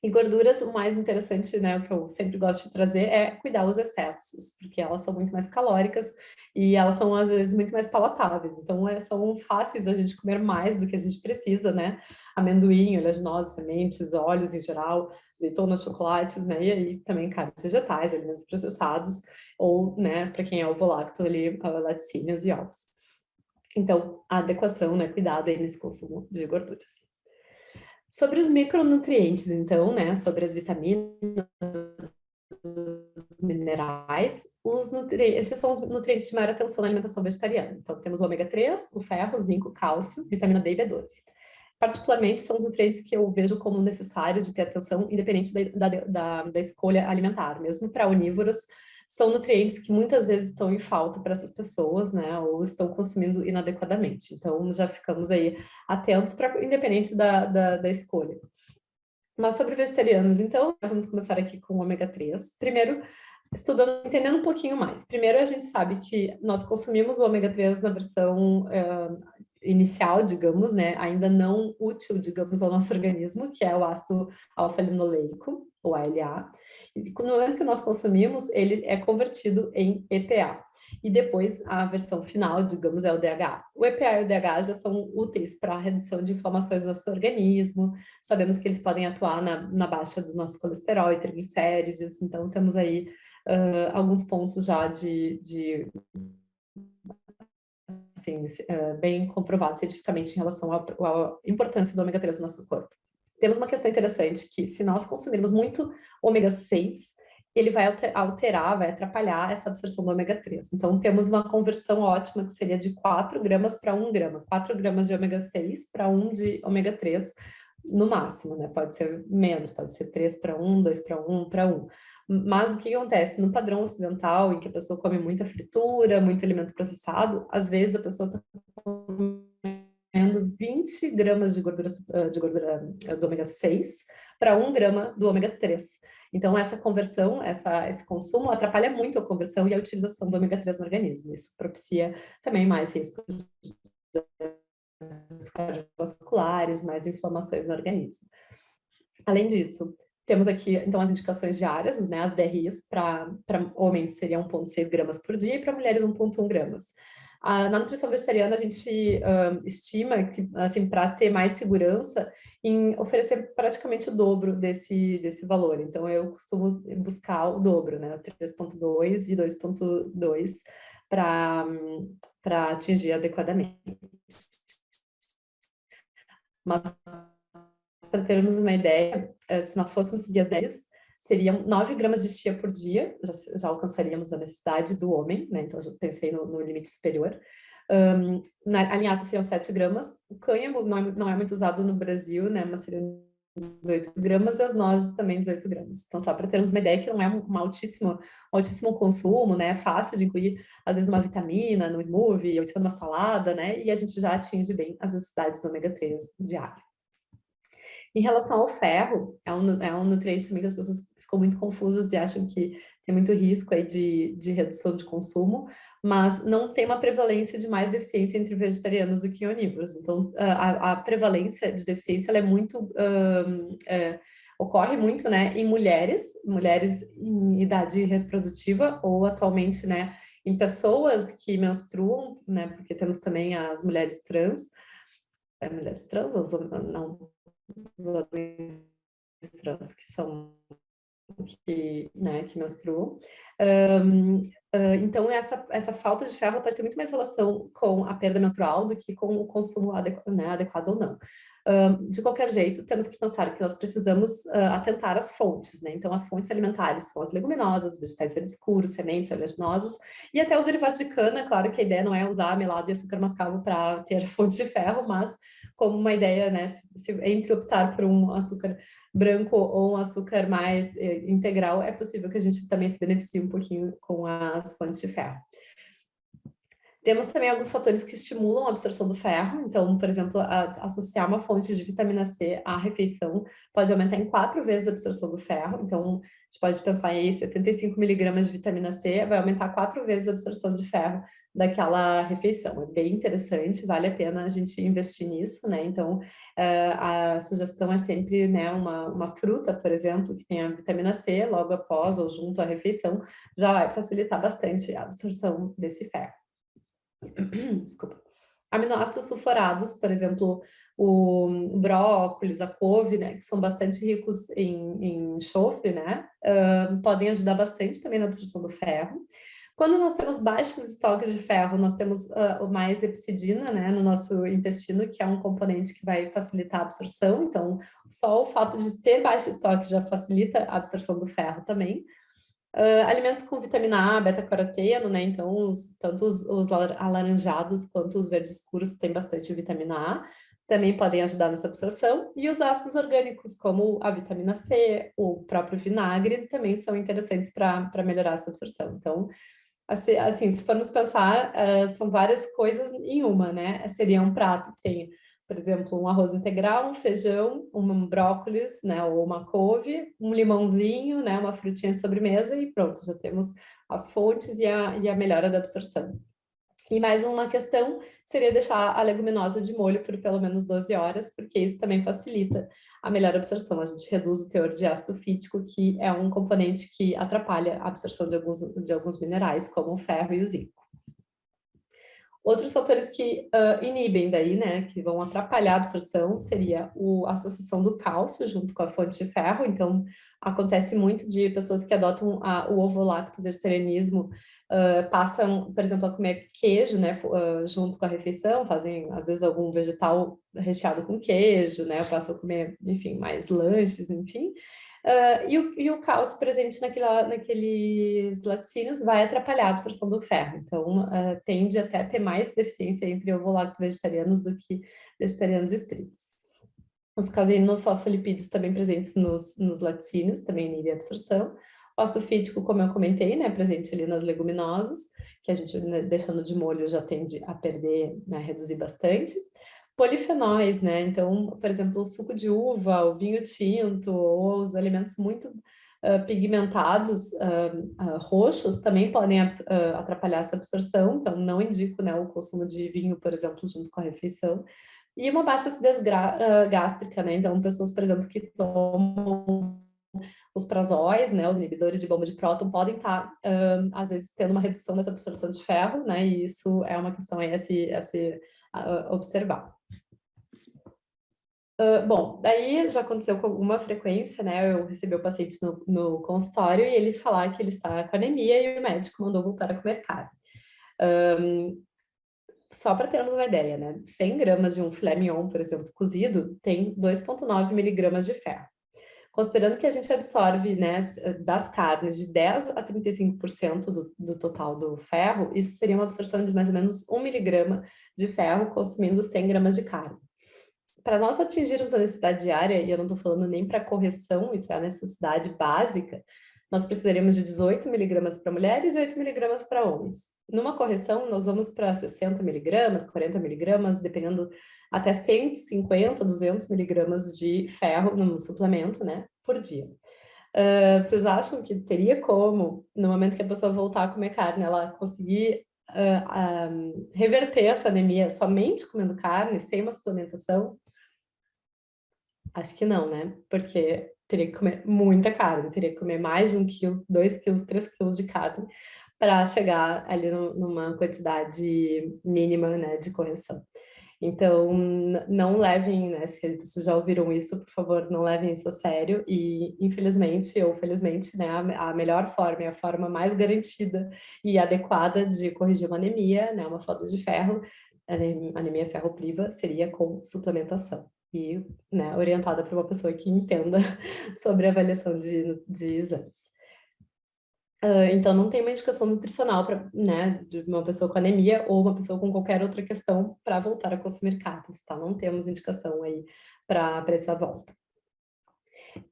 E gorduras, o mais interessante, né, o que eu sempre gosto de trazer é cuidar os excessos, porque elas são muito mais calóricas e elas são, às vezes, muito mais palatáveis. Então, são fáceis da gente comer mais do que a gente precisa, né? Amendoim, oleaginosas, sementes, óleos em geral, azeitonas, chocolates, né? E aí também carnes vegetais, alimentos processados, ou, né, para quem é ovo-lacto ali, laticínios e ovos. Então, a adequação, né, cuidado aí nesse consumo de gorduras. Sobre os micronutrientes, então, né, sobre as vitaminas, os minerais, esses são os nutrientes de maior atenção na alimentação vegetariana. Então, temos o ômega 3, o ferro, o zinco, o cálcio, vitamina D e B12. Particularmente, são os nutrientes que eu vejo como necessários de ter atenção, independente da escolha alimentar. Mesmo para onívoros, são nutrientes que muitas vezes estão em falta para essas pessoas, né, ou estão consumindo inadequadamente. Então, já ficamos aí atentos, independente da escolha. Mas sobre vegetarianos, então, vamos começar aqui com o ômega 3. Primeiro, estudando, entendendo um pouquinho mais. Primeiro, a gente sabe que nós consumimos o ômega 3 na versão inicial, digamos, né, ainda não útil, digamos, ao nosso organismo, que é o ácido alfa-linoleico, ou ALA. E no momento que nós consumimos, ele é convertido em EPA. E depois a versão final, digamos, é o DHA. O EPA e o DHA já são úteis para a redução de inflamações do nosso organismo. Sabemos que eles podem atuar na baixa do nosso colesterol e triglicérides. Então, temos aí alguns pontos já assim, bem comprovados cientificamente em relação à importância do ômega 3 no nosso corpo. Temos uma questão interessante que se nós consumirmos muito ômega 6, ele vai alterar, vai atrapalhar essa absorção do ômega 3. Então, temos uma conversão ótima que seria de 4 gramas para 1 grama. 4 gramas de ômega 6 para 1 de ômega 3 no máximo, né? Pode ser menos, pode ser 3 para 1, 2 para 1, para 1. Mas o que acontece? No padrão ocidental, em que a pessoa come muita fritura, muito alimento processado, às vezes a pessoa está comendo 20 gramas de gordura do ômega 6 para 1 grama do ômega 3. Então, essa conversão, esse consumo atrapalha muito a conversão e a utilização do ômega 3 no organismo. Isso propicia também mais riscos cardiovasculares, mais inflamações no organismo. Além disso, temos aqui, então, as indicações diárias, né, as DRIs, para homens seriam 1,6 gramas por dia e para mulheres 1,1 gramas. Na nutrição vegetariana, a gente estima que, assim, para ter mais segurança, em oferecer praticamente o dobro desse valor. Então, eu costumo buscar o dobro, né, 3,2 e 2,2 para atingir adequadamente. Mas, para termos uma ideia, se nós fôssemos seguir as 10, seriam 9 gramas de chia por dia, já alcançaríamos a necessidade do homem, né? Então, eu já pensei no limite superior. A linhaça seriam 7 gramas, o cânhamo não é muito usado no Brasil, né? Mas seriam 18 gramas e as nozes também 18 gramas. Então, só para termos uma ideia que não é um altíssimo consumo, né? É fácil de incluir, às vezes, uma vitamina no smoothie, ou em cima de uma salada, né? E a gente já atinge bem as necessidades do ômega 3 diário. Em relação ao ferro, é um nutriente também que as pessoas ficam muito confusas e acham que tem muito risco aí de redução de consumo, mas não tem uma prevalência de mais deficiência entre vegetarianos do que onívoros. Então, a prevalência de deficiência ela é muito ocorre muito, né, em mulheres em idade reprodutiva ou atualmente, né, em pessoas que menstruam, né, porque temos também as mulheres trans, não, os homens trans que são que menstruam. Então, essa falta de ferro pode ter muito mais relação com a perda menstrual do que com o consumo adequado ou não. De qualquer jeito, temos que pensar que nós precisamos atentar às fontes, né? Então, as fontes alimentares são as leguminosas, vegetais verdes escuros, sementes oleaginosas e até os derivados de cana. Claro que a ideia não é usar melado e açúcar mascavo para ter fonte de ferro, mas como uma ideia, né? Entre optar por um açúcar branco ou um açúcar mais integral, é possível que a gente também se beneficie um pouquinho com as fontes de ferro. Temos também alguns fatores que estimulam a absorção do ferro. Então, por exemplo, associar uma fonte de vitamina C à refeição pode aumentar em 4 vezes a absorção do ferro. Então, a gente pode pensar em 75 miligramas de vitamina C, vai aumentar 4 vezes a absorção de ferro daquela refeição. É bem interessante, vale a pena a gente investir nisso, né? Então, a sugestão é sempre, né, uma fruta, por exemplo, que tenha vitamina C logo após ou junto à refeição, já vai facilitar bastante a absorção desse ferro. Desculpa. Aminoácidos sulfurados, por exemplo, o brócolis, a couve, né, que são bastante ricos em enxofre, né, podem ajudar bastante também na absorção do ferro. Quando nós temos baixos estoques de ferro, nós temos mais hepcidina, né, no nosso intestino, que é um componente que vai facilitar a absorção. Então, só o fato de ter baixo estoque já facilita a absorção do ferro também. Alimentos com vitamina A, beta-caroteno, né? Então, tanto os alaranjados quanto os verdes escuros têm bastante vitamina A, também podem ajudar nessa absorção. E os ácidos orgânicos, como a vitamina C, o próprio vinagre, também são interessantes para melhorar essa absorção. Então, assim, se formos pensar, são várias coisas em uma, né? Seria um prato que tem, por exemplo, um arroz integral, um feijão, um brócolis, né? Ou uma couve, um limãozinho, né? Uma frutinha de sobremesa e pronto, já temos as fontes e a melhora da absorção. E mais uma questão seria deixar a leguminosa de molho por pelo menos 12 horas, porque isso também facilita a melhor absorção. A gente reduz o teor de ácido fítico, que é um componente que atrapalha a absorção de alguns minerais, como o ferro e o zinco. Outros fatores que inibem daí, né, que vão atrapalhar a absorção, seria a associação do cálcio junto com a fonte de ferro. Então, acontece muito de pessoas que adotam o ovo-lacto vegetarianismo, passam, por exemplo, a comer queijo, né, junto com a refeição, fazem, às vezes, algum vegetal recheado com queijo, né, passam a comer, enfim, mais lanches, enfim. E o cálcio presente naqueles laticínios vai atrapalhar a absorção do ferro. Então, tende até a ter mais deficiência entre ovo-lacto vegetarianos do que vegetarianos estritos. Os caseínofosfolipídios também presentes nos laticínios, também inibem a absorção. O ácido fítico, como eu comentei, né, presente ali nas leguminosas, que a gente, né, deixando de molho, já tende a perder, né, reduzir bastante. Polifenóis, né? Então, por exemplo, o suco de uva, o vinho tinto, ou os alimentos muito pigmentados, roxos, também podem atrapalhar essa absorção. Então, não indico, né, o consumo de vinho, por exemplo, junto com a refeição. E uma baixa acidez gástrica, né? Então, pessoas, por exemplo, que tomam os prazóis, né, os inibidores de bomba de próton, podem estar, às vezes, tendo uma redução dessa absorção de ferro, né? E isso é uma questão aí a se observar. Bom, daí já aconteceu com alguma frequência, né? Eu recebi o paciente no consultório e ele falar que ele está com anemia e o médico mandou voltar a comer carne. só para termos uma ideia, né? 100 gramas de um filé mignon, por exemplo, cozido, tem 2,9 miligramas de ferro. Considerando que a gente absorve, né, das carnes de 10 a 35% do total do ferro, isso seria uma absorção de mais ou menos 1 miligrama de ferro consumindo 100 gramas de carne. Para nós atingirmos a necessidade diária, e eu não estou falando nem para correção, isso é a necessidade básica, nós precisaríamos de 18 miligramas para mulheres e 8 miligramas para homens. Numa correção, nós vamos para 60 miligramas, 40 miligramas, dependendo, até 150, 200 miligramas de ferro no suplemento, né, por dia. Vocês acham que teria como, no momento que a pessoa voltar a comer carne, ela conseguir reverter essa anemia somente comendo carne, sem uma suplementação? Acho que não, né? Porque teria que comer muita carne, teria que comer mais de 1 quilo, 2 quilos, 3 quilos de carne para chegar ali numa quantidade mínima, né, de correção. Então, não levem, né, se vocês já ouviram isso, por favor, não levem isso a sério e, infelizmente ou felizmente, né, a melhor forma e a forma mais garantida e adequada de corrigir uma anemia, né, uma falta de ferro, anemia ferropriva, seria com suplementação e, né, orientada por uma pessoa que entenda sobre a avaliação de exames. Então, não tem uma indicação nutricional para, né, de uma pessoa com anemia ou uma pessoa com qualquer outra questão para voltar a consumir carnes, tá? Não temos indicação aí para essa volta.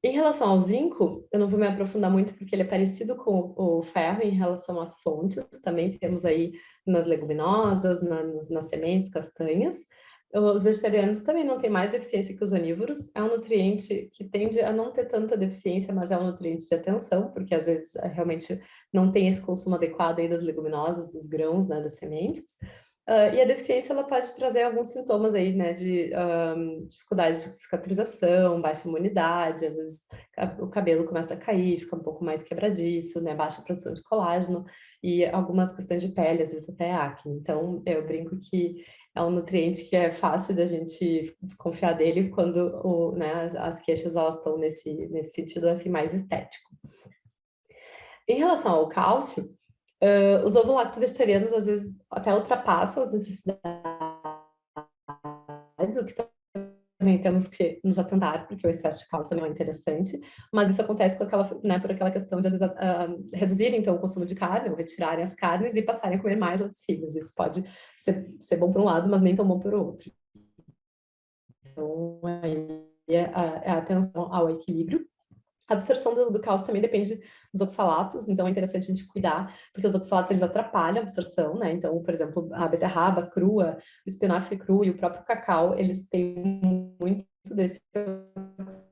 Em relação ao zinco, eu não vou me aprofundar muito porque ele é parecido com o ferro em relação às fontes, também temos aí nas leguminosas, nas sementes, castanhas. Os vegetarianos também não têm mais deficiência que os onívoros, é um nutriente que tende a não ter tanta deficiência, mas é um nutriente de atenção, porque às vezes realmente não tem esse consumo adequado aí das leguminosas, dos grãos, né, das sementes. E a deficiência ela pode trazer alguns sintomas aí, né, de dificuldade de cicatrização, baixa imunidade, às vezes o cabelo começa a cair, fica um pouco mais quebradiço, né, baixa produção de colágeno e algumas questões de pele, às vezes até acne. Então, eu brinco que é um nutriente que é fácil da gente desconfiar dele quando né, as queixas elas estão nesse sentido assim mais estético. Em relação ao cálcio, os ovo-lacto-vegetarianos às vezes até ultrapassam as necessidades, o que também temos que nos atentar, porque o excesso de cálcio não é interessante, mas isso acontece com aquela, né, por aquela questão de às vezes reduzir então o consumo de carne, ou retirarem as carnes e passarem a comer mais laticínios. Isso pode ser bom por um lado, mas nem tão bom por outro. Então, aí é a atenção ao equilíbrio. A absorção do cálcio também depende dos oxalatos, então é interessante a gente cuidar, porque os oxalatos eles atrapalham a absorção, né? Então, por exemplo, a beterraba crua, o espinafre cru e o próprio cacau, eles têm muito desse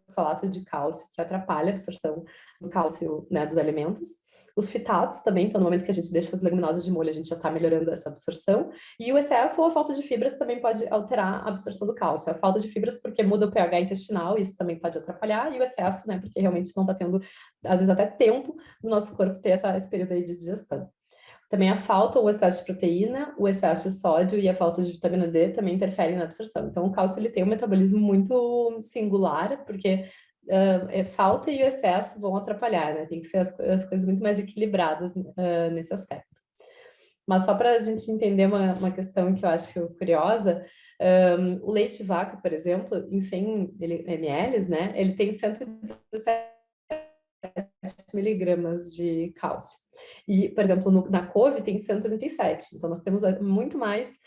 oxalato de cálcio que atrapalha a absorção do cálcio, né, dos alimentos. Os fitatos também, então no momento que a gente deixa as leguminosas de molho, a gente já está melhorando essa absorção. E o excesso ou a falta de fibras também pode alterar a absorção do cálcio. A falta de fibras porque muda o pH intestinal, isso também pode atrapalhar. E o excesso, né, porque realmente não está tendo, às vezes até tempo, do nosso corpo ter esse período aí de digestão. Também a falta ou o excesso de proteína, o excesso de sódio e a falta de vitamina D também interferem na absorção. Então, o cálcio ele tem um metabolismo muito singular, porque falta e o excesso vão atrapalhar, né? Tem que ser as coisas muito mais equilibradas nesse aspecto. Mas só para a gente entender uma questão que eu acho curiosa, o leite de vaca, por exemplo, em 100 ml, né? Ele tem 117 miligramas de cálcio. E, por exemplo, na couve tem 177. Então, nós temos muito mais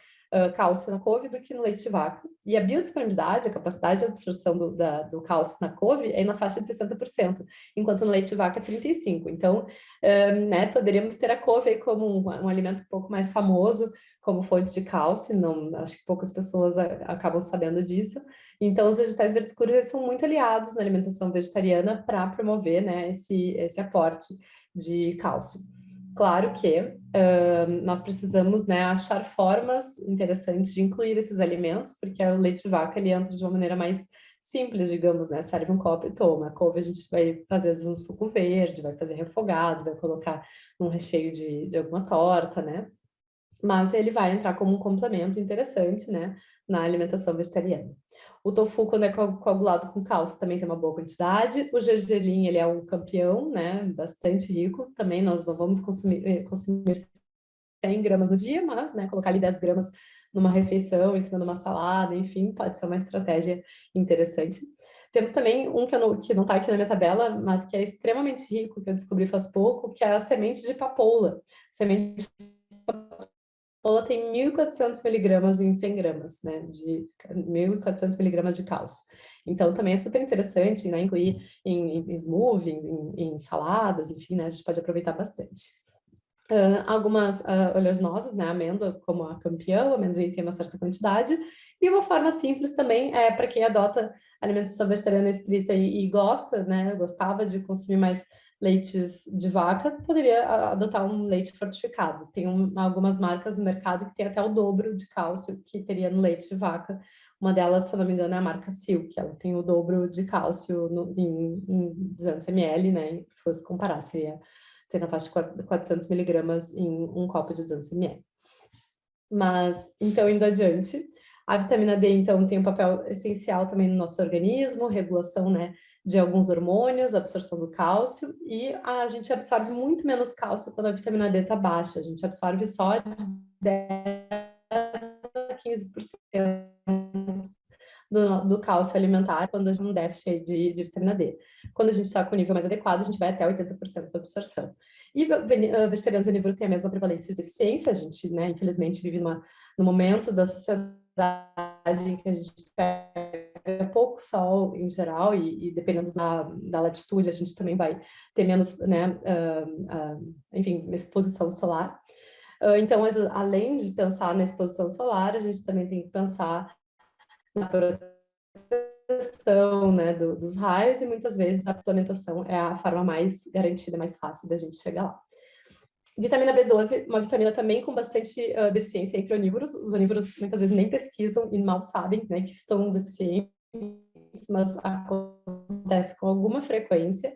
cálcio na couve do que no leite de vaca. E a biodisponibilidade, a capacidade de absorção do cálcio na couve é na faixa de 60%, enquanto no leite de vaca é 35%. Então, né, poderíamos ter a couve aí como um alimento um pouco mais famoso, como fonte de cálcio, não, acho que poucas pessoas acabam sabendo disso. Então, os vegetais verdes escuros eles são muito aliados na alimentação vegetariana para promover, né, esse aporte de cálcio. Claro que nós precisamos, né, achar formas interessantes de incluir esses alimentos, porque o leite de vaca ele entra de uma maneira mais simples, digamos, né? Serve um copo e toma. A couve a gente vai fazer às vezes um suco verde, vai fazer refogado, vai colocar um recheio de alguma torta, né? Mas ele vai entrar como um complemento interessante, né, na alimentação vegetariana. O tofu, quando é coagulado com cálcio, também tem uma boa quantidade. O gergelim, ele é um campeão, né, bastante rico. Também nós não vamos consumir 100 gramas no dia, mas, né, colocar ali 10 gramas numa refeição, em cima de uma salada, enfim, pode ser uma estratégia interessante. Temos também um que não está aqui na minha tabela, mas que é extremamente rico, que eu descobri faz pouco, que é a semente de papoula. Semente papoula tem 1.400 miligramas em 100 gramas, né, de 1.400 miligramas de cálcio. Então, também é super interessante, né, incluir em smoothie, em saladas, enfim, né, a gente pode aproveitar bastante. Algumas oleaginosas, né, amêndoa, como a campeã, o amendoim tem uma certa quantidade, e uma forma simples também é para quem adota alimentação vegetariana estrita e gosta, né, gostava de consumir mais leites de vaca, poderia adotar um leite fortificado. Tem algumas marcas no mercado que tem até o dobro de cálcio que teria no leite de vaca. Uma delas, se eu não me engano, é a marca Silk, ela tem o dobro de cálcio em 200 ml, né, se fosse comparar, seria ter na faixa de 400 miligramas em um copo de 200 ml. Mas, então, indo adiante, a vitamina D, então, tem um papel essencial também no nosso organismo, regulação, né, de alguns hormônios, absorção do cálcio, e a gente absorve muito menos cálcio quando a vitamina D está baixa, a gente absorve só de 10 a 15% do cálcio alimentar quando a gente tem um déficit de vitamina D. Quando a gente está com o nível mais adequado, a gente vai até 80% da absorção. E vegetarianos e onívoros têm a mesma prevalência de deficiência, a gente, né, infelizmente, vive no momento da sociedade em que a gente pega pouco sol em geral, e dependendo da latitude, a gente também vai ter menos, né, enfim, exposição solar. Então, além de pensar na exposição solar, a gente também tem que pensar na proteção, né, dos raios, e muitas vezes a suplementação é a forma mais garantida, mais fácil da gente chegar lá. Vitamina B12, uma vitamina também com bastante deficiência entre onívoros. Os onívoros muitas vezes nem pesquisam e mal sabem, né, que estão deficientes, mas acontece com alguma frequência.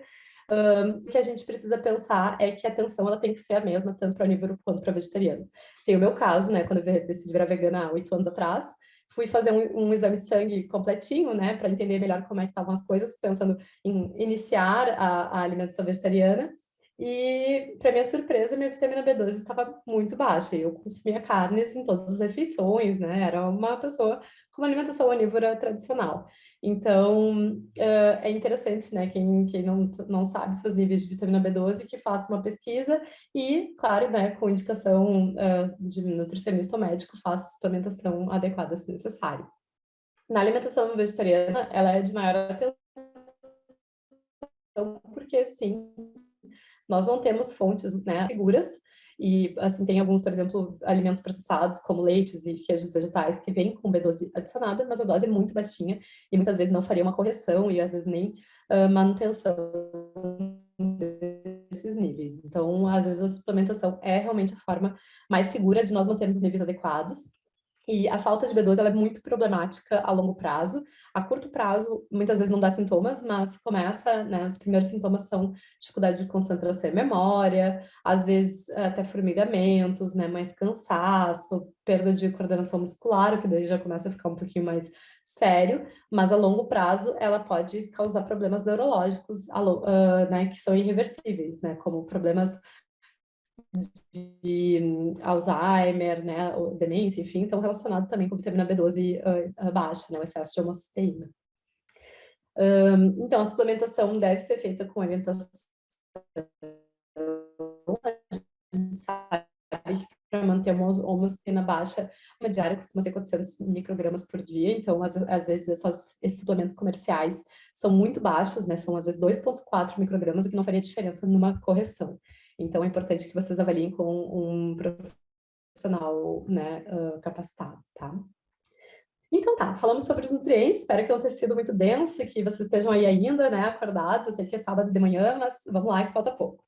O que a gente precisa pensar é que a atenção ela tem que ser a mesma, tanto para onívoro quanto para vegetariano. Tem o meu caso, né, quando eu decidi virar vegana há 8 anos atrás, fui fazer um exame de sangue completinho, né, para entender melhor como é que estavam as coisas, pensando em iniciar a alimentação vegetariana. E, para minha surpresa, minha vitamina B12 estava muito baixa. Eu consumia carnes em todas as refeições, né? Era uma pessoa com uma alimentação onívora tradicional. Então, é interessante, né? Quem não sabe seus níveis de vitamina B12, que faça uma pesquisa e, claro, né, com indicação de nutricionista ou médico, faça a suplementação adequada se necessário. Na alimentação vegetariana, ela é de maior atenção, porque, sim, nós não temos fontes, né, seguras, e assim tem alguns, por exemplo, alimentos processados, como leites e queijos vegetais, que vêm com B12 adicionada, mas a dose é muito baixinha e muitas vezes não faria uma correção e às vezes nem manutenção desses níveis. Então, às vezes a suplementação é realmente a forma mais segura de nós mantermos os níveis adequados. E a falta de B12 ela é muito problemática a longo prazo. A curto prazo, muitas vezes não dá sintomas, mas começa, né, os primeiros sintomas são dificuldade de concentração e memória, às vezes até formigamentos, né, mais cansaço, perda de coordenação muscular, o que daí já começa a ficar um pouquinho mais sério, mas a longo prazo ela pode causar problemas neurológicos, né, que são irreversíveis, né, como problemas de Alzheimer, né, ou demência, enfim, estão relacionados também com vitamina B12 baixa, né, o excesso de homocisteína. Então, a suplementação deve ser feita com orientação. A gente sabe que para manter uma homocisteína baixa, uma diária costuma ser 400 microgramas por dia, então, às vezes, esses suplementos comerciais são muito baixos, né, são às vezes 2,4 microgramas, o que não faria diferença numa correção. Então, é importante que vocês avaliem com um profissional, né, capacitado, tá? Então tá, falamos sobre os nutrientes, espero que não tenha sido muito denso e que vocês estejam aí ainda, né, acordados, eu sei que é sábado de manhã, mas vamos lá que falta pouco.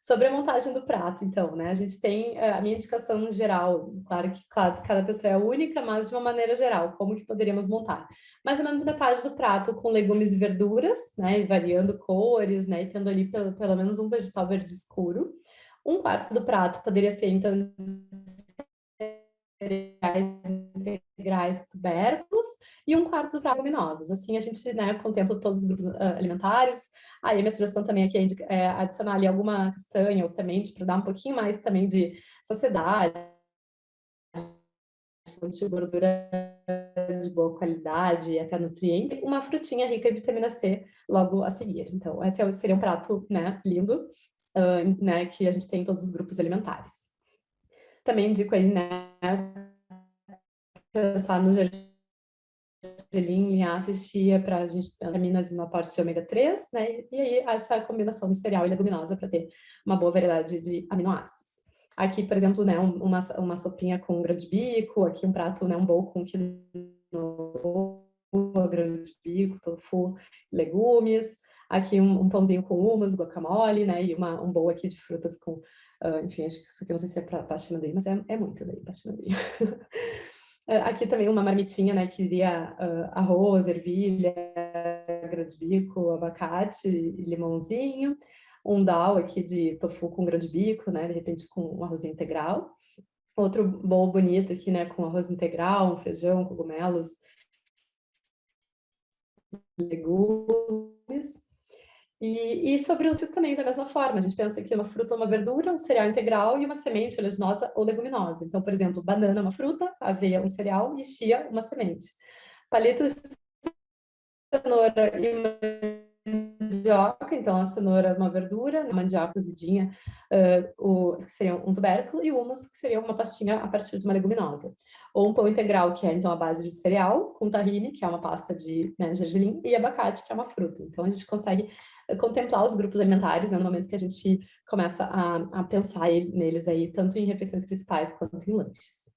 Sobre a montagem do prato, então, né, a gente tem a minha indicação geral, claro que cada pessoa é única, mas de uma maneira geral, como que poderíamos montar? Mais ou menos metade do prato com legumes e verduras, né, variando cores, né, e tendo ali pelo menos um vegetal verde escuro. Um quarto do prato poderia ser, então, cereais integrais tubérculos, e 1/4 para leguminosas. Assim, a gente, né, contempla todos os grupos alimentares. Aí, a minha sugestão também aqui é adicionar ali alguma castanha ou semente para dar um pouquinho mais também de saciedade, fontes de gordura de boa qualidade e até nutriente, uma frutinha rica em vitamina C logo a seguir. Então, esse seria um prato, né, lindo, né, que a gente tem em todos os grupos alimentares. Também indico aí, né, pensar no gergelim, linhaça, chia, para a gente ter vitaminas e uma parte de ômega 3, né, e aí essa combinação de cereal e leguminosa para ter uma boa variedade de aminoácidos. Aqui, por exemplo, né, uma sopinha com grão de bico, aqui um prato, né, um bowl com quinoa, grão de bico, tofu, legumes. Aqui um pãozinho com hummus, guacamole, né, e um bowl aqui de frutas com, enfim, acho que isso aqui não sei se é para pasta amendoim, mas é muito daí, pasta amendoim. Aqui também uma marmitinha, né, que iria arroz, ervilha, grão de bico, abacate e limãozinho. Um dal aqui de tofu com grão de bico, né, de repente com um arroz integral. Outro bowl bonito aqui, né, com arroz integral, um feijão, cogumelos, legumes. E sobre os também, da mesma forma, a gente pensa que uma fruta ou uma verdura, um cereal integral e uma semente oleaginosa ou leguminosa. Então, por exemplo, banana é uma fruta, aveia um cereal e chia uma semente. Palitos de cenoura e mandioca, então a cenoura é uma verdura, a mandioca cozidinha, que seria um tubérculo, e o hummus, que seria uma pastinha a partir de uma leguminosa. Ou um pão integral, que é então a base de cereal, com tahine, que é uma pasta de, né, gergelim, e abacate, que é uma fruta. Então a gente consegue contemplar os grupos alimentares, né, no momento que a gente começa a pensar neles aí, tanto em refeições principais quanto em lanches.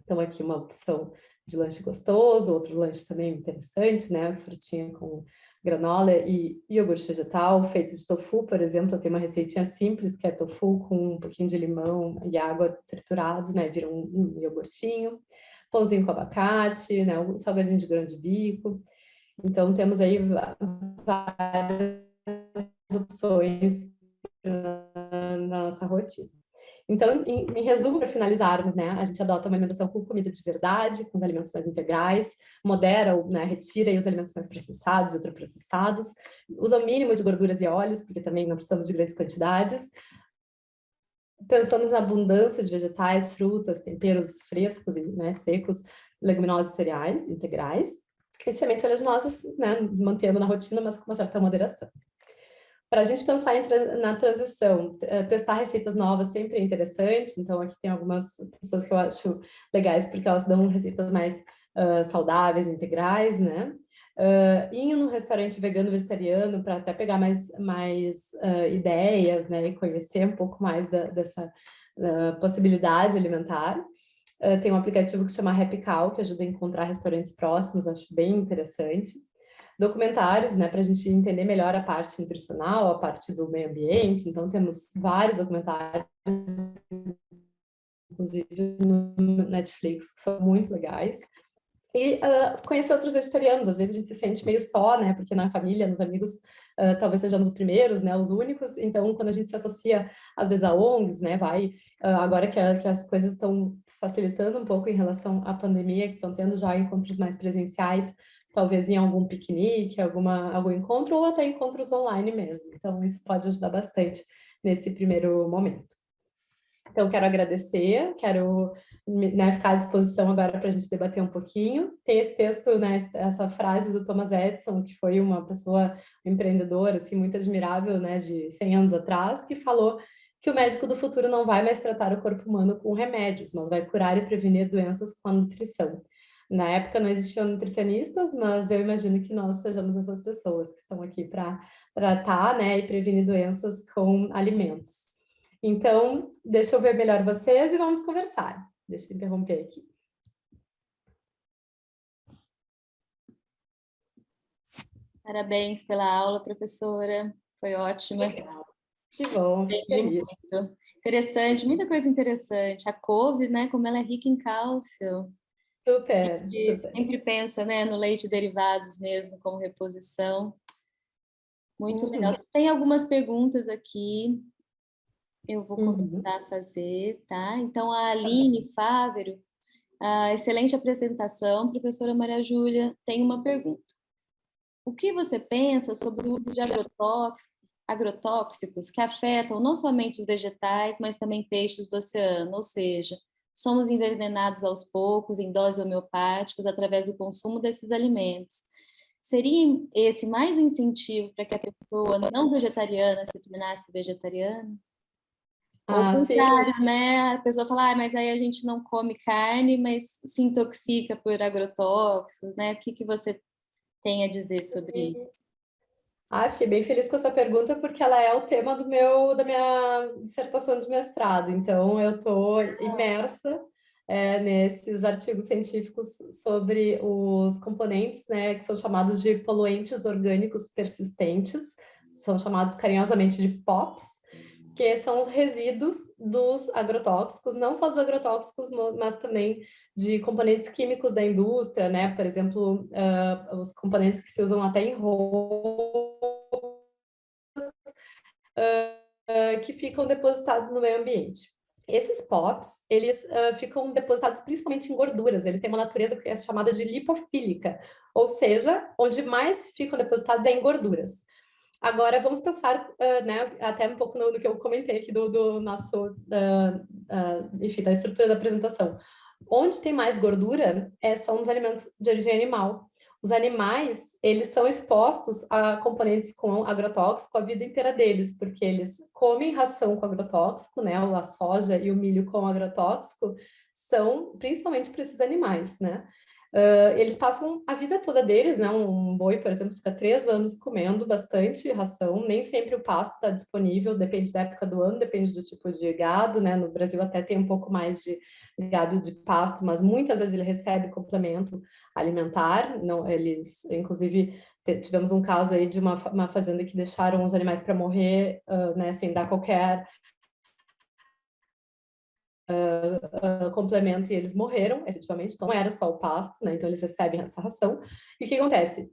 Então aqui uma opção de lanche gostoso, outro lanche também interessante, né, frutinha com granola e iogurte vegetal, feito de tofu, por exemplo. Eu tenho uma receitinha simples, que é tofu com um pouquinho de limão e água triturado, né, vira um iogurtinho. Pãozinho com abacate, né, um salgadinho de grão de bico. Então, temos aí várias opções na nossa rotina. Então, em resumo, para finalizarmos, né, a gente adota uma alimentação com comida de verdade, com os alimentos mais integrais, modera, né, retira os alimentos mais processados e ultraprocessados, usa o mínimo de gorduras e óleos, porque também não precisamos de grandes quantidades. Pensamos na abundância de vegetais, frutas, temperos frescos e, né, secos, leguminosas, cereais integrais, e sementes oleaginosas, né, mantendo na rotina, mas com uma certa moderação. Para a gente pensar na transição, testar receitas novas sempre é interessante. Então, aqui tem algumas pessoas que eu acho legais, porque elas dão receitas mais saudáveis, integrais, né? Ir no restaurante vegano, vegetariano, para até pegar mais ideias, né? E conhecer um pouco mais dessa possibilidade alimentar. Tem um aplicativo que se chama Happy Cow, que ajuda a encontrar restaurantes próximos, acho bem interessante. Documentários, né, para a gente entender melhor a parte nutricional, a parte do meio ambiente. Então, temos vários documentários, inclusive no Netflix, que são muito legais. E conhecer outros vegetarianos. Às vezes a gente se sente meio só, né, porque na família, nos amigos, talvez sejamos os primeiros, né, os únicos. Então, quando a gente se associa, às vezes, a ONGs, né, agora que as coisas estão facilitando um pouco em relação à pandemia, que estão tendo já encontros mais presenciais, talvez em algum piquenique, algum encontro, ou até encontros online mesmo. Então, isso pode ajudar bastante nesse primeiro momento. Então, quero agradecer, quero, né, ficar à disposição agora para a gente debater um pouquinho. Tem esse texto, né, essa frase do Thomas Edison, que foi uma pessoa empreendedora, assim, muito admirável, né, de 100 anos atrás, que falou que o médico do futuro não vai mais tratar o corpo humano com remédios, mas vai curar e prevenir doenças com a nutrição. Na época não existiam nutricionistas, mas eu imagino que nós sejamos essas pessoas que estão aqui para tratar, né, e prevenir doenças com alimentos. Então, deixa eu ver melhor vocês e vamos conversar. Deixa eu interromper aqui. Parabéns pela aula, professora. Foi ótima. Legal. Que bom, fico feliz. Muito. Interessante, muita coisa interessante. A couve, né, como ela é rica em cálcio. Super, A gente super. sempre pensa, né, no leite e derivados mesmo como reposição. Muito legal. Tem algumas perguntas aqui. Eu vou começar a fazer, tá? Então, a Aline Fávero Excelente apresentação, professora Maria Júlia. Tenho uma pergunta. O que você pensa sobre o uso de agrotóxicos que afetam não somente os vegetais, mas também peixes do oceano? Ou seja, somos envenenados aos poucos, em doses homeopáticas, através do consumo desses alimentos. Seria esse mais um incentivo para que a pessoa não vegetariana se tornasse vegetariana? Ou o Sim. contrário, né? A pessoa fala, mas aí a gente não come carne, mas se intoxica por agrotóxicos, né? O que você tem a dizer sobre isso? Fiquei bem feliz com essa pergunta, porque ela é o tema da minha dissertação de mestrado. Então, eu estou imersa nesses artigos científicos sobre os componentes, né, que são chamados de poluentes orgânicos persistentes, são chamados carinhosamente de POPs, que são os resíduos dos agrotóxicos, não só dos agrotóxicos, mas também de componentes químicos da indústria, né? Por exemplo, os componentes que se usam até em roupas, que ficam depositados no meio ambiente. Esses POPs, eles ficam depositados principalmente em gorduras, eles têm uma natureza que é chamada de lipofílica, ou seja, onde mais ficam depositados é em gorduras. Agora, vamos pensar, né, até um pouco no que eu comentei aqui do nosso, enfim, da estrutura da apresentação. Onde tem mais gordura são nos alimentos de origem animal. Os animais, eles são expostos a componentes com agrotóxico a vida inteira deles, porque eles comem ração com agrotóxico, né, a soja e o milho com agrotóxico, são principalmente para esses animais, né? Eles passam a vida toda deles, né? Um boi, por exemplo, fica 3 anos comendo bastante ração, nem sempre o pasto está disponível, depende da época do ano, depende do tipo de gado, né? No Brasil até tem um pouco mais de gado de pasto, mas muitas vezes ele recebe complemento alimentar, não, eles, inclusive, tivemos um caso aí de uma fazenda que deixaram os animais para morrer, né, sem dar qualquer complemento, e eles morreram, efetivamente, então não era só o pasto, né? Então eles recebem essa ração. E o que acontece?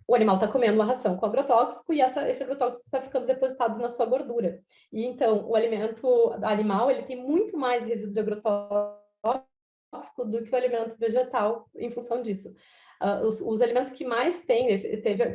O animal está comendo uma ração com agrotóxico e esse agrotóxico está ficando depositado na sua gordura. E então o alimento animal ele tem muito mais resíduo de agrotóxico do que o alimento vegetal em função disso. Os alimentos que mais tem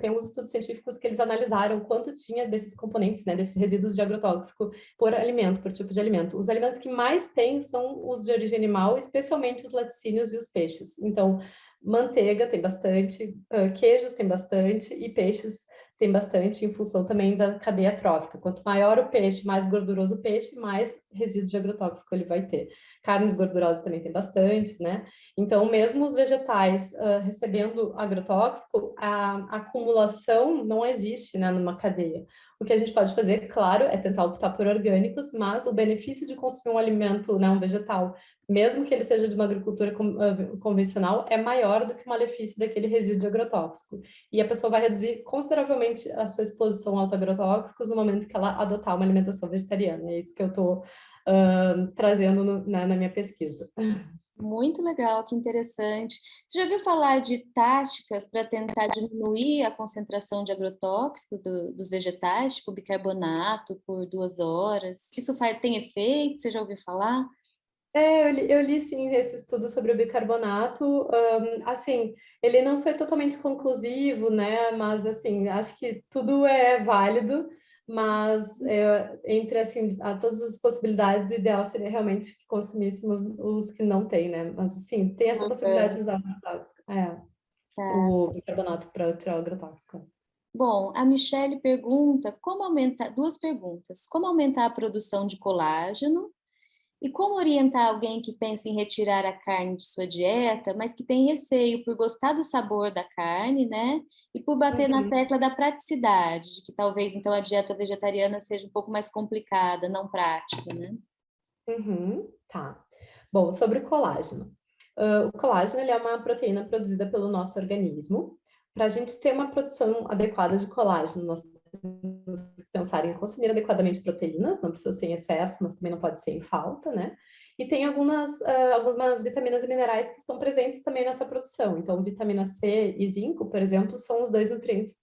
alguns estudos científicos que eles analisaram quanto tinha desses componentes, né, desses resíduos de agrotóxico por alimento, por tipo de alimento. Os alimentos que mais tem são os de origem animal, especialmente os laticínios e os peixes. Então, manteiga tem bastante, queijos tem bastante e peixes tem bastante em função também da cadeia trófica. Quanto maior o peixe, mais gorduroso o peixe, mais resíduo de agrotóxico ele vai ter. Carnes gordurosas também tem bastante, né? Então, mesmo os vegetais recebendo agrotóxico, a acumulação não existe, né, numa cadeia. O que a gente pode fazer, claro, é tentar optar por orgânicos, mas o benefício de consumir um alimento, né, um vegetal, mesmo que ele seja de uma agricultura convencional, é maior do que o malefício daquele resíduo agrotóxico. E a pessoa vai reduzir consideravelmente a sua exposição aos agrotóxicos no momento que ela adotar uma alimentação vegetariana. É isso que eu estou trazendo na minha pesquisa. Muito legal, que interessante. Você já viu falar de táticas para tentar diminuir a concentração de agrotóxico dos vegetais, tipo bicarbonato por 2 horas? Isso tem efeito? Você já ouviu falar? Eu li sim esse estudo sobre o bicarbonato. Assim, ele não foi totalmente conclusivo, né? Mas assim, acho que tudo é válido. Mas entre assim, todas as possibilidades, o ideal seria realmente que consumíssemos os que não tem, né? Mas sim, tem essa possibilidade de usar Tá. o bicarbonato para tirar o agrotóxico. Bom, a Michelle pergunta como aumentar, 2 perguntas. Como aumentar a produção de colágeno e como orientar alguém que pensa em retirar a carne de sua dieta, mas que tem receio por gostar do sabor da carne, né? E por bater na Uhum. tecla da praticidade, de que talvez então a dieta vegetariana seja um pouco mais complicada, não prática, né? Uhum, tá. Bom, sobre o colágeno. O colágeno ele é uma proteína produzida pelo nosso organismo. Para a gente ter uma produção adequada de colágeno, nós temos que pensar em consumir adequadamente proteínas, não precisa ser em excesso, mas também não pode ser em falta, né? E tem algumas vitaminas e minerais que estão presentes também nessa produção. Então, vitamina C e zinco, por exemplo, são os 2 nutrientes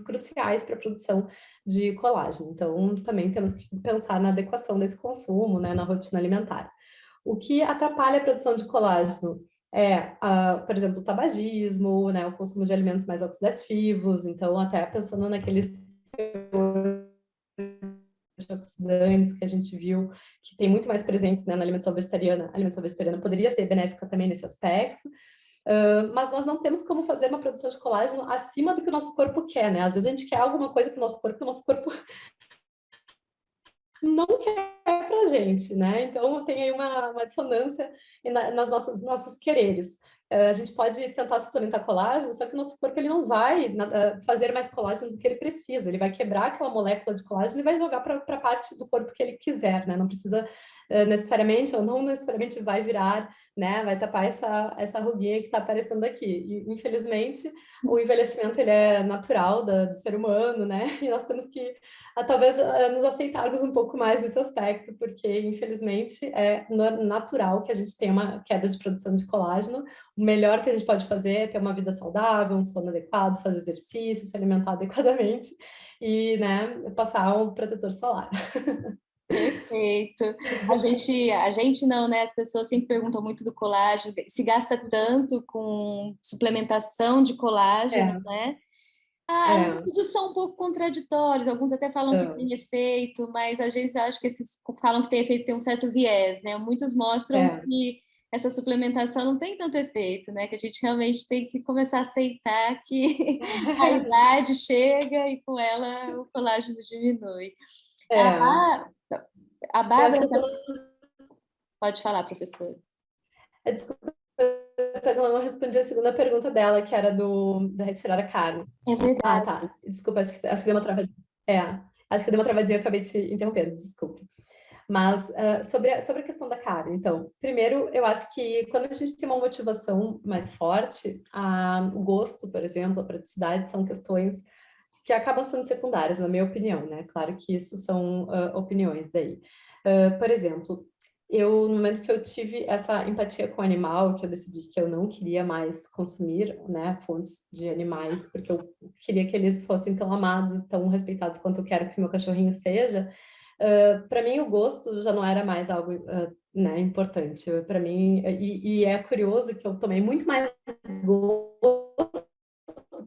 cruciais para a produção de colágeno. Então, também temos que pensar na adequação desse consumo, né, na rotina alimentar. O que atrapalha a produção de colágeno Por exemplo, o tabagismo, né, o consumo de alimentos mais oxidativos, então até pensando naqueles antioxidantes que a gente viu que tem muito mais presentes, né, na alimentação vegetariana. A alimentação vegetariana poderia ser benéfica também nesse aspecto, mas nós não temos como fazer uma produção de colágeno acima do que o nosso corpo quer, né? Às vezes a gente quer alguma coisa para o nosso corpo não quer pra gente, né? Então tem aí uma dissonância nas nossos quereres. A gente pode tentar suplementar colágeno, só que o nosso corpo ele não vai fazer mais colágeno do que ele precisa. Ele vai quebrar aquela molécula de colágeno e vai jogar para a parte do corpo que ele quiser, né? Não precisa necessariamente, ou não necessariamente vai virar, né? Vai tapar essa ruguinha que está aparecendo aqui. E, infelizmente, o envelhecimento ele é natural do ser humano, né? E nós temos que talvez nos aceitarmos um pouco mais nesse aspecto, porque infelizmente é natural que a gente tenha uma queda de produção de colágeno. O melhor que a gente pode fazer é ter uma vida saudável, um sono adequado, fazer exercício, se alimentar adequadamente e, né, passar um protetor solar. Perfeito. A gente não, né? As pessoas sempre perguntam muito do colágeno, se gasta tanto com suplementação de colágeno, É, né? Os é, estudos são um pouco contraditórios, alguns até falam que então, tem efeito, mas a gente acha que esses que falam que tem efeito tem um certo viés, né? Muitos mostram é. que essa suplementação não tem tanto efeito, né? Que a gente realmente tem que começar a aceitar que a idade chega e com ela o colágeno diminui. A, É, Bá- a eu acho Bárbara, que eu tô... pode falar, professora. Desculpa, eu não respondi a segunda pergunta dela, que era da retirar a carne. É Ah, verdade. tá. Desculpa, acho que deu uma travadinha. É, acho que deu uma travadinha, eu acabei te interrompendo, desculpa. Mas sobre a questão da carne, então, primeiro, eu acho que quando a gente tem uma motivação mais forte, o gosto, por exemplo, a praticidade são questões que acabam sendo secundárias, na minha opinião, né? Claro que isso são opiniões daí. Por exemplo, no momento que eu tive essa empatia com o animal, que eu decidi que eu não queria mais consumir, né, fontes de animais, porque eu queria que eles fossem tão amados, tão respeitados quanto eu quero que meu cachorrinho seja, para mim o gosto já não era mais algo, né, importante. Para mim, e é curioso que eu tomei muito mais gosto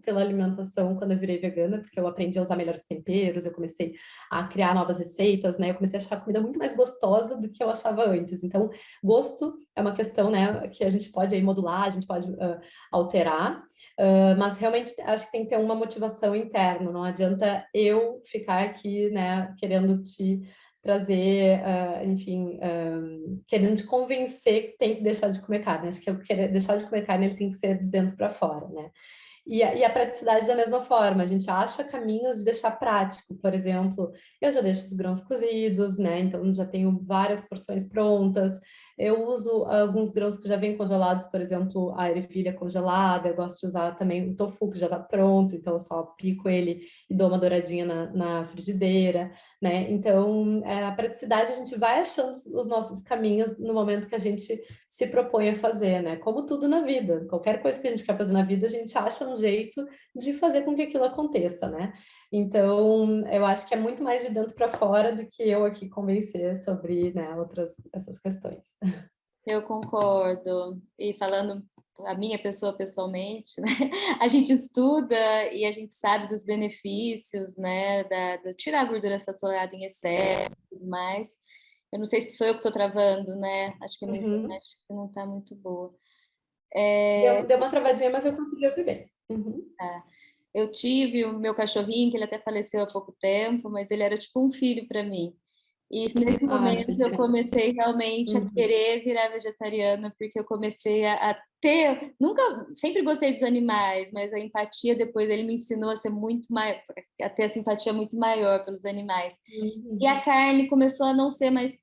pela alimentação quando eu virei vegana, porque eu aprendi a usar melhores temperos, eu comecei a criar novas receitas, né? Eu comecei a achar a comida muito mais gostosa do que eu achava antes. Então, gosto é uma questão, né, que a gente pode aí modular, a gente pode alterar, mas realmente acho que tem que ter uma motivação interna, não adianta eu ficar aqui, né, querendo te trazer, enfim, querendo te convencer que tem que deixar de comer carne. Acho que eu querer deixar de comer carne, ele tem que ser de dentro para fora, né? E a praticidade da mesma forma, a gente acha caminhos de deixar prático, por exemplo, eu já deixo os grãos cozidos, né? Então já tenho várias porções prontas. Eu uso alguns grãos que já vêm congelados, por exemplo, a ervilha congelada. Eu gosto de usar também o tofu que já está pronto, então eu só pico ele e dou uma douradinha na frigideira, né? Então, a praticidade a gente vai achando os nossos caminhos no momento que a gente se propõe a fazer, né? Como tudo na vida, qualquer coisa que a gente quer fazer na vida, a gente acha um jeito de fazer com que aquilo aconteça, né? Então, eu acho que é muito mais de dentro para fora do que eu aqui convencer sobre, né, essas questões. Eu concordo. E falando a minha pessoa pessoalmente, né? A gente estuda e a gente sabe dos benefícios, né? Da tirar a gordura saturada em excesso e tudo mais. Eu não sei se sou eu que estou travando, né? Acho que a minha Uhum. internet não está muito boa. Deu uma travadinha, mas eu consegui ouvir bem. Uhum. Tá. Eu tive o meu cachorrinho, que ele até faleceu há pouco tempo, mas ele era tipo um filho para mim. E nesse Ah, momento eu sentimento. comecei realmente a Uhum. querer virar vegetariana, porque eu comecei a ter, nunca, sempre gostei dos animais, mas a empatia depois ele me ensinou a ser muito mais, a ter essa empatia muito maior pelos animais. E a Uhum. carne começou a não ser mais,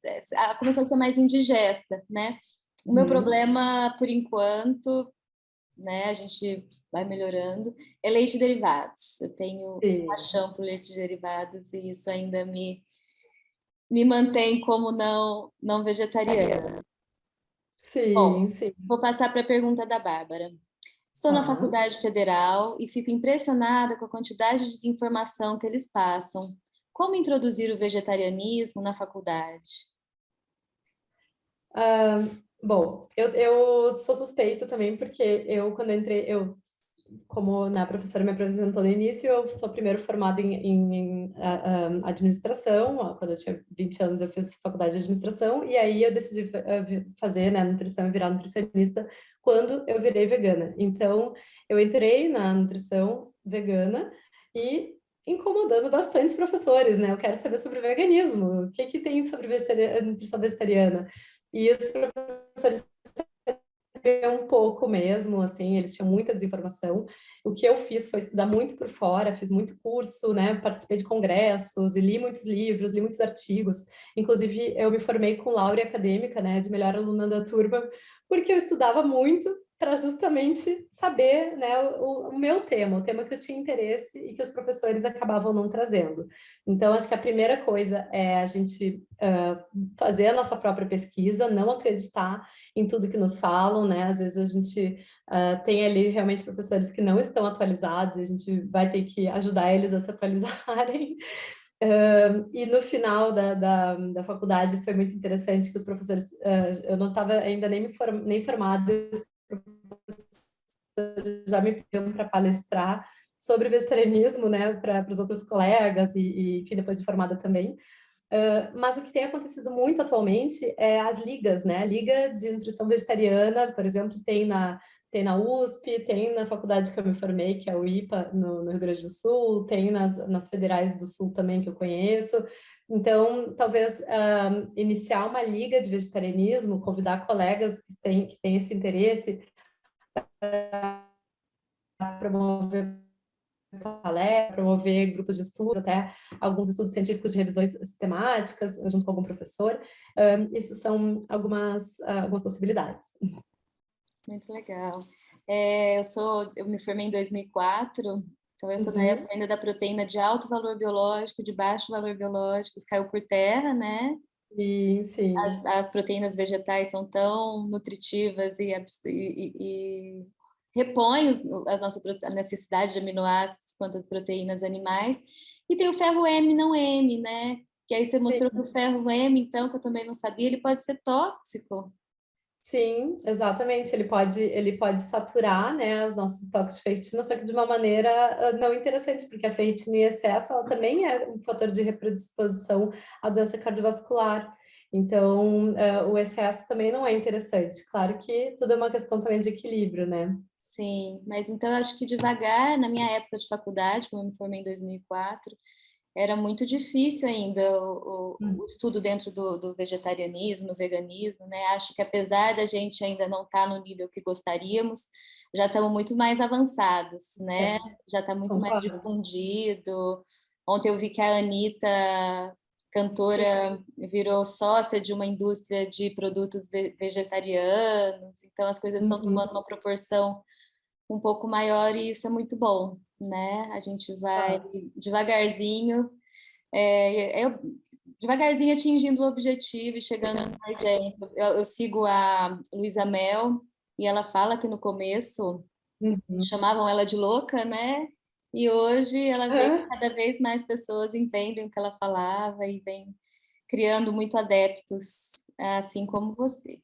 começou a ser mais indigesta, né? O meu Uhum. problema, por enquanto, né, a gente vai melhorando, é leite e derivados. Eu tenho Sim, paixão por leite e derivados e isso ainda me mantém como não vegetariana. Bom, sim, sim. vou passar para a pergunta da Bárbara. Estou na Tá. faculdade federal e fico impressionada com a quantidade de desinformação que eles passam. Como introduzir o vegetarianismo na faculdade? Ah, bom, Eu sou suspeita também, porque quando entrei, como a professora me apresentou no início, eu sou primeiro formada em administração. Quando eu tinha 20 anos, eu fiz faculdade de administração, e aí eu decidi fazer, né, nutrição e virar nutricionista quando eu virei vegana. Então, eu entrei na nutrição vegana e incomodando bastante os professores, né? Eu quero saber sobre veganismo, o que que tem sobre nutrição vegetariana. E os professores um pouco mesmo, assim, eles tinham muita desinformação. O que eu fiz foi estudar muito por fora, fiz muito curso, né, participei de congressos e li muitos livros, li muitos artigos. Inclusive, eu me formei com laurea acadêmica, né, de melhor aluna da turma, porque eu estudava muito para justamente saber, né, o meu tema, o tema que eu tinha interesse e que os professores acabavam não trazendo. Então, acho que a primeira coisa é a gente fazer a nossa própria pesquisa, não acreditar em tudo que nos falam, né? Às vezes a gente tem ali realmente professores que não estão atualizados, a gente vai ter que ajudar eles a se atualizarem. E no final da faculdade foi muito interessante que os professores, eu não estava ainda nem formada, já me pediram para palestrar sobre vegetarianismo, né, para os outros colegas enfim, depois de formada também. Mas o que tem acontecido muito atualmente é as ligas, né? A Liga de Nutrição Vegetariana, por exemplo, tem na USP, tem na faculdade que eu me formei, que é o IPA, no Rio Grande do Sul, tem nas federais do Sul também, que eu conheço. Então, talvez iniciar uma liga de vegetarianismo, convidar colegas que têm esse interesse para promover palestra, promover grupos de estudos, até alguns estudos científicos de revisões sistemáticas, junto com algum professor. Isso são algumas possibilidades. Muito legal. Eu me formei em 2004, então eu sou da Uhum. época ainda da proteína de alto valor biológico, de baixo valor biológico, isso caiu por terra, né? Sim, sim. As proteínas vegetais são tão nutritivas e repõem a necessidade de aminoácidos quanto as proteínas animais. E tem o ferro M não M, né? Que aí você mostrou que o Sim. ferro M, então, que eu também não sabia, ele pode ser tóxico. Sim, exatamente. Ele pode saturar, né, os nossos estoques de ferritina, só que de uma maneira não interessante, porque a ferritina em excesso ela também é um fator de predisposição à doença cardiovascular. Então, o excesso também não é interessante. Claro que tudo é uma questão também de equilíbrio, né? Sim, mas então eu acho que devagar, na minha época de faculdade, como eu me formei em 2004, era muito difícil ainda o estudo dentro do vegetarianismo, do veganismo, né? Acho que apesar da gente ainda não estar no nível que gostaríamos, já estamos muito mais avançados, né? É, Já está muito mais concordo. difundido. Ontem eu vi que a Anitta, Sim. cantora, virou sócia de uma indústria de produtos vegetarianos, então as coisas estão tomando Uhum. uma proporção um pouco maior e isso é muito bom, né? A gente vai Claro. devagarzinho, eu devagarzinho atingindo o objetivo e chegando em mais gente. Eu sigo a Luísa Mel e ela fala que no começo Uhum. chamavam ela de louca, né? E hoje ela vê que Aham. cada vez mais pessoas entendem o que ela falava e vem criando muito adeptos, assim como você.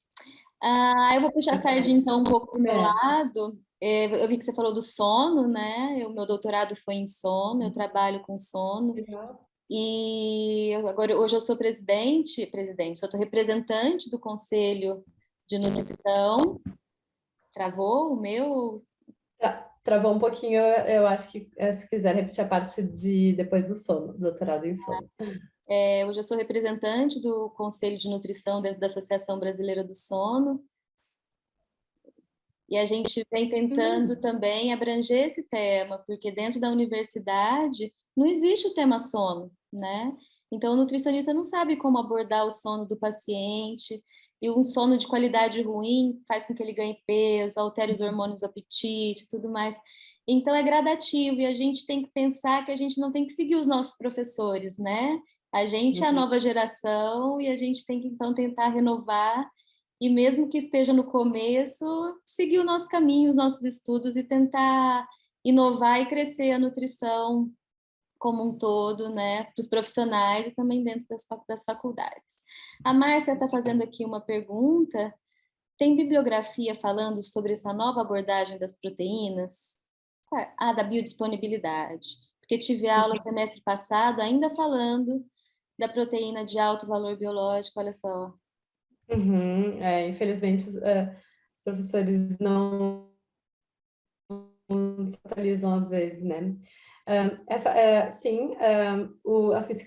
Eu vou puxar a sardinha então um pouco para o meu É. lado. Eu vi que você falou do sono, né? O meu doutorado foi em sono, eu trabalho com sono. Legal. Agora, hoje eu sou eu sou representante do Conselho de Nutrição. Travou o meu? Travou um pouquinho, eu acho que se quiser repetir a parte de depois do sono, doutorado em sono. Hoje eu sou representante do Conselho de Nutrição dentro da Associação Brasileira do Sono. E a gente vem tentando Hum. também abranger esse tema, porque dentro da universidade não existe o tema sono, né? Então, o nutricionista não sabe como abordar o sono do paciente, e um sono de qualidade ruim faz com que ele ganhe peso, altere os hormônios do apetite e tudo mais. Então, é gradativo, e a gente tem que pensar que a gente não tem que seguir os nossos professores, né? A gente é a Uhum. nova geração e a gente tem que, então, tentar renovar e mesmo que esteja no começo, seguir o nosso caminho, os nossos estudos e tentar inovar e crescer a nutrição como um todo, né, para os profissionais e também dentro das faculdades. A Márcia está fazendo aqui uma pergunta Tem bibliografia falando sobre essa nova abordagem das proteínas? Da biodisponibilidade. Porque tive aula semestre passado ainda falando da proteína de alto valor biológico, olha só. Infelizmente, os professores não se atualizam às vezes, né? Assim,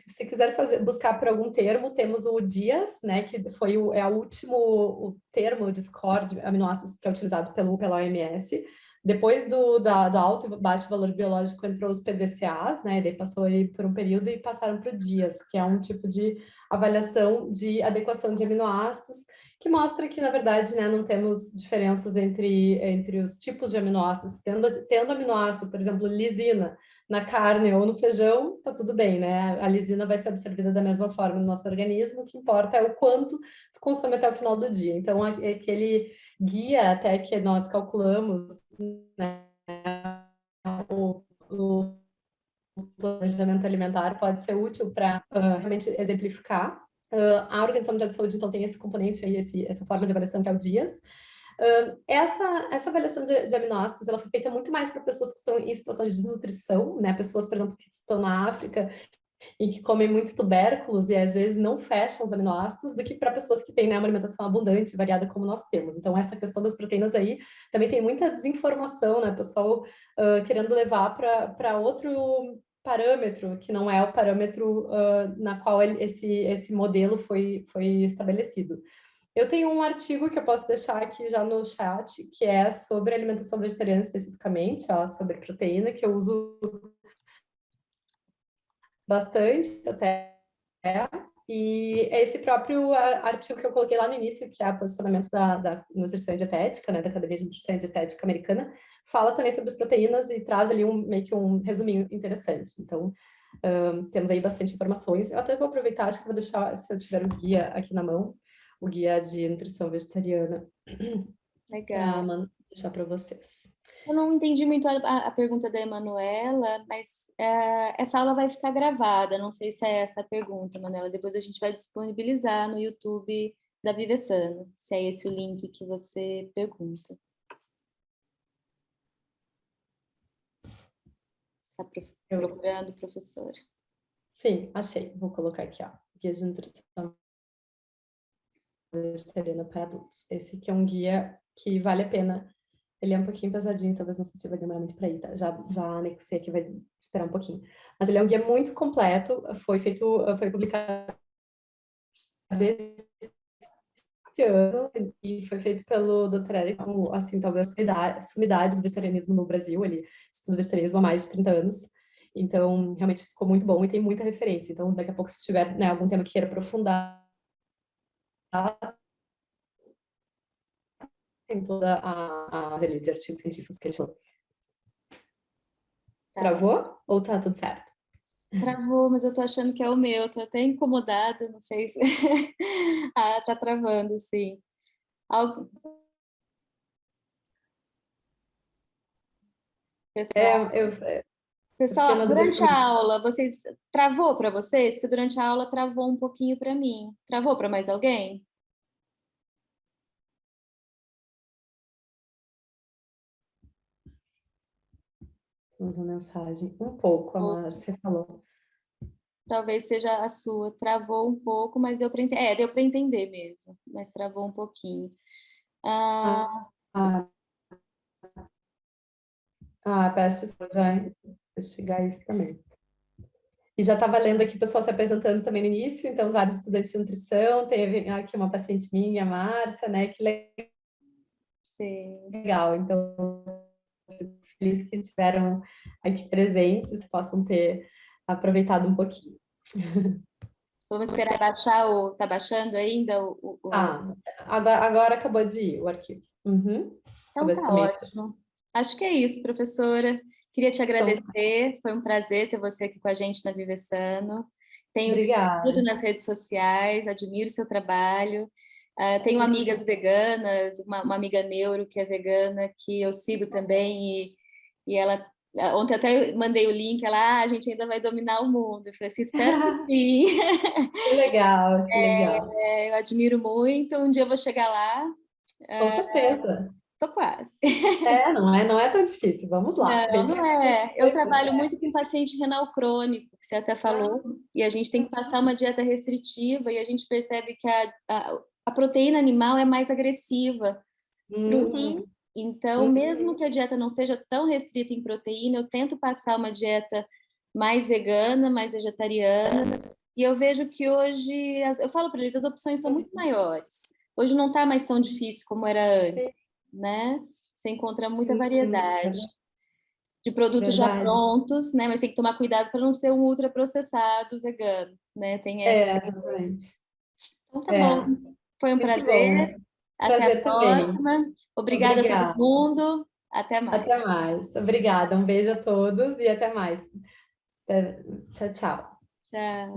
se quiser buscar por algum termo, temos o DIAS, né, que é o último termo de score de aminoácidos que é utilizado pela OMS. Depois do alto e baixo valor biológico entrou os PDCAs, né, daí passou aí por um período e passaram para o DIAS, que é um tipo de avaliação de adequação de aminoácidos, que mostra que, na verdade, né, não temos diferenças entre os tipos de aminoácidos. Tendo aminoácido, por exemplo, lisina, na carne ou no feijão, tá tudo bem, né? A lisina vai ser absorvida da mesma forma no nosso organismo, o que importa é o quanto tu consome até o final do dia. Então, aquele guia até que nós calculamos, né, o planejamento alimentar pode ser útil para realmente exemplificar. A Organização Mundial de Saúde, então, tem esse componente aí, essa forma de avaliação que é o DIAS. Essa avaliação de aminoácidos, ela foi feita muito mais para pessoas que estão em situação de desnutrição, né? Pessoas, por exemplo, que estão na África e que comem muitos tubérculos e às vezes não fecham os aminoácidos, do que para pessoas que têm, né, uma alimentação abundante, variada como nós temos. Então, essa questão das proteínas aí também tem muita desinformação, né? O pessoal querendo levar para outro parâmetro, que não é o parâmetro na qual esse modelo foi estabelecido. Eu tenho um artigo que eu posso deixar aqui já no chat, que é sobre alimentação vegetariana especificamente, ó, sobre proteína, que eu uso bastante até. E é esse próprio artigo que eu coloquei lá no início, que é o posicionamento da nutrição e dietética, né, da Academia de Nutrição e Dietética Americana, fala também sobre as proteínas e traz ali meio que um resuminho interessante. Então, temos aí bastante informações. Eu até vou aproveitar, acho que vou deixar, se eu tiver o guia aqui na mão, o guia de nutrição vegetariana. Legal. Para deixar para vocês. Eu não entendi muito a pergunta da Emanuela, mas essa aula vai ficar gravada. Não sei se é essa a pergunta, Manuela. Depois a gente vai disponibilizar no YouTube da Vivessano, se é esse o link que você pergunta. Está procurando, professora? Sim, achei. Vou colocar aqui, ó. Guia de nutrição vegetariana para adultos. Esse aqui é um guia que vale a pena. Ele é um pouquinho pesadinho, talvez não sei se vai demorar muito para ir, tá? Já anexei aqui, vai esperar um pouquinho. Mas ele é um guia muito completo, foi publicado esse ano e foi feito pelo Dr. Eric, assim, talvez a sumidade do vegetarianismo no Brasil. Ele estuda vegetarianismo há mais de 30 anos. Então, realmente ficou muito bom e tem muita referência. Então, daqui a pouco, se tiver, né, algum tema que queira aprofundar, tem toda a de artigos científicos que ele falou. Tá. Travou? Ou tá tudo certo? Travou, mas eu tô achando que é o meu. Tô até incomodada, não sei se... tá travando, sim. Algo... Pessoal, durante a aula, vocês travou para vocês? Porque durante a aula travou um pouquinho para mim. Travou para mais alguém? Temos uma mensagem. Um pouco, a Márcia falou. Talvez seja a sua. Travou um pouco, mas deu para entender. Deu para entender mesmo, mas travou um pouquinho. Peço vai investigar isso também. E já estava lendo aqui o pessoal se apresentando também no início, então vários estudantes de nutrição, teve aqui uma paciente minha, a Márcia, né, que legal. Então, fico feliz que estiveram aqui presentes, possam ter aproveitado um pouquinho. Vamos esperar baixar tá baixando ainda agora acabou de ir o arquivo. Então tá ótimo. Acho que é isso, professora. Queria te agradecer, foi um prazer ter você aqui com a gente na Vivessano. Tenho tudo nas redes sociais, admiro o seu trabalho. Tenho amigas veganas, uma amiga neuro que é vegana, que eu sigo também, e ela... Ontem até mandei o link, a gente ainda vai dominar o mundo. Eu falei assim, espero que sim. Que legal, que legal. Eu admiro muito, um dia eu vou chegar lá. Com certeza. Tô quase. Não é tão difícil. Vamos lá. Não, Vem não cá. é. Eu trabalho muito com paciente renal crônico, que você até falou, e a gente tem que passar uma dieta restritiva, e a gente percebe que a proteína animal é mais agressiva para o rim. Uhum. Então, mesmo que a dieta não seja tão restrita em proteína, eu tento passar uma dieta mais vegana, mais vegetariana, e eu vejo que hoje, eu falo para eles, as opções são muito maiores. Hoje não está mais tão difícil como era Sim. antes, né? Você encontra muita Uhum. variedade de produtos já Verdade. prontos, né? Mas tem que tomar cuidado para não ser um ultraprocessado vegano, né? Tem essa. Exatamente. Então tá bom. É, Foi um muito prazer. bom. Até a Prazer também. próxima. Obrigada a todo Obrigada. mundo. Até mais. Até mais. Obrigada. Um beijo a todos e até mais. Tchau, tchau. Tchau.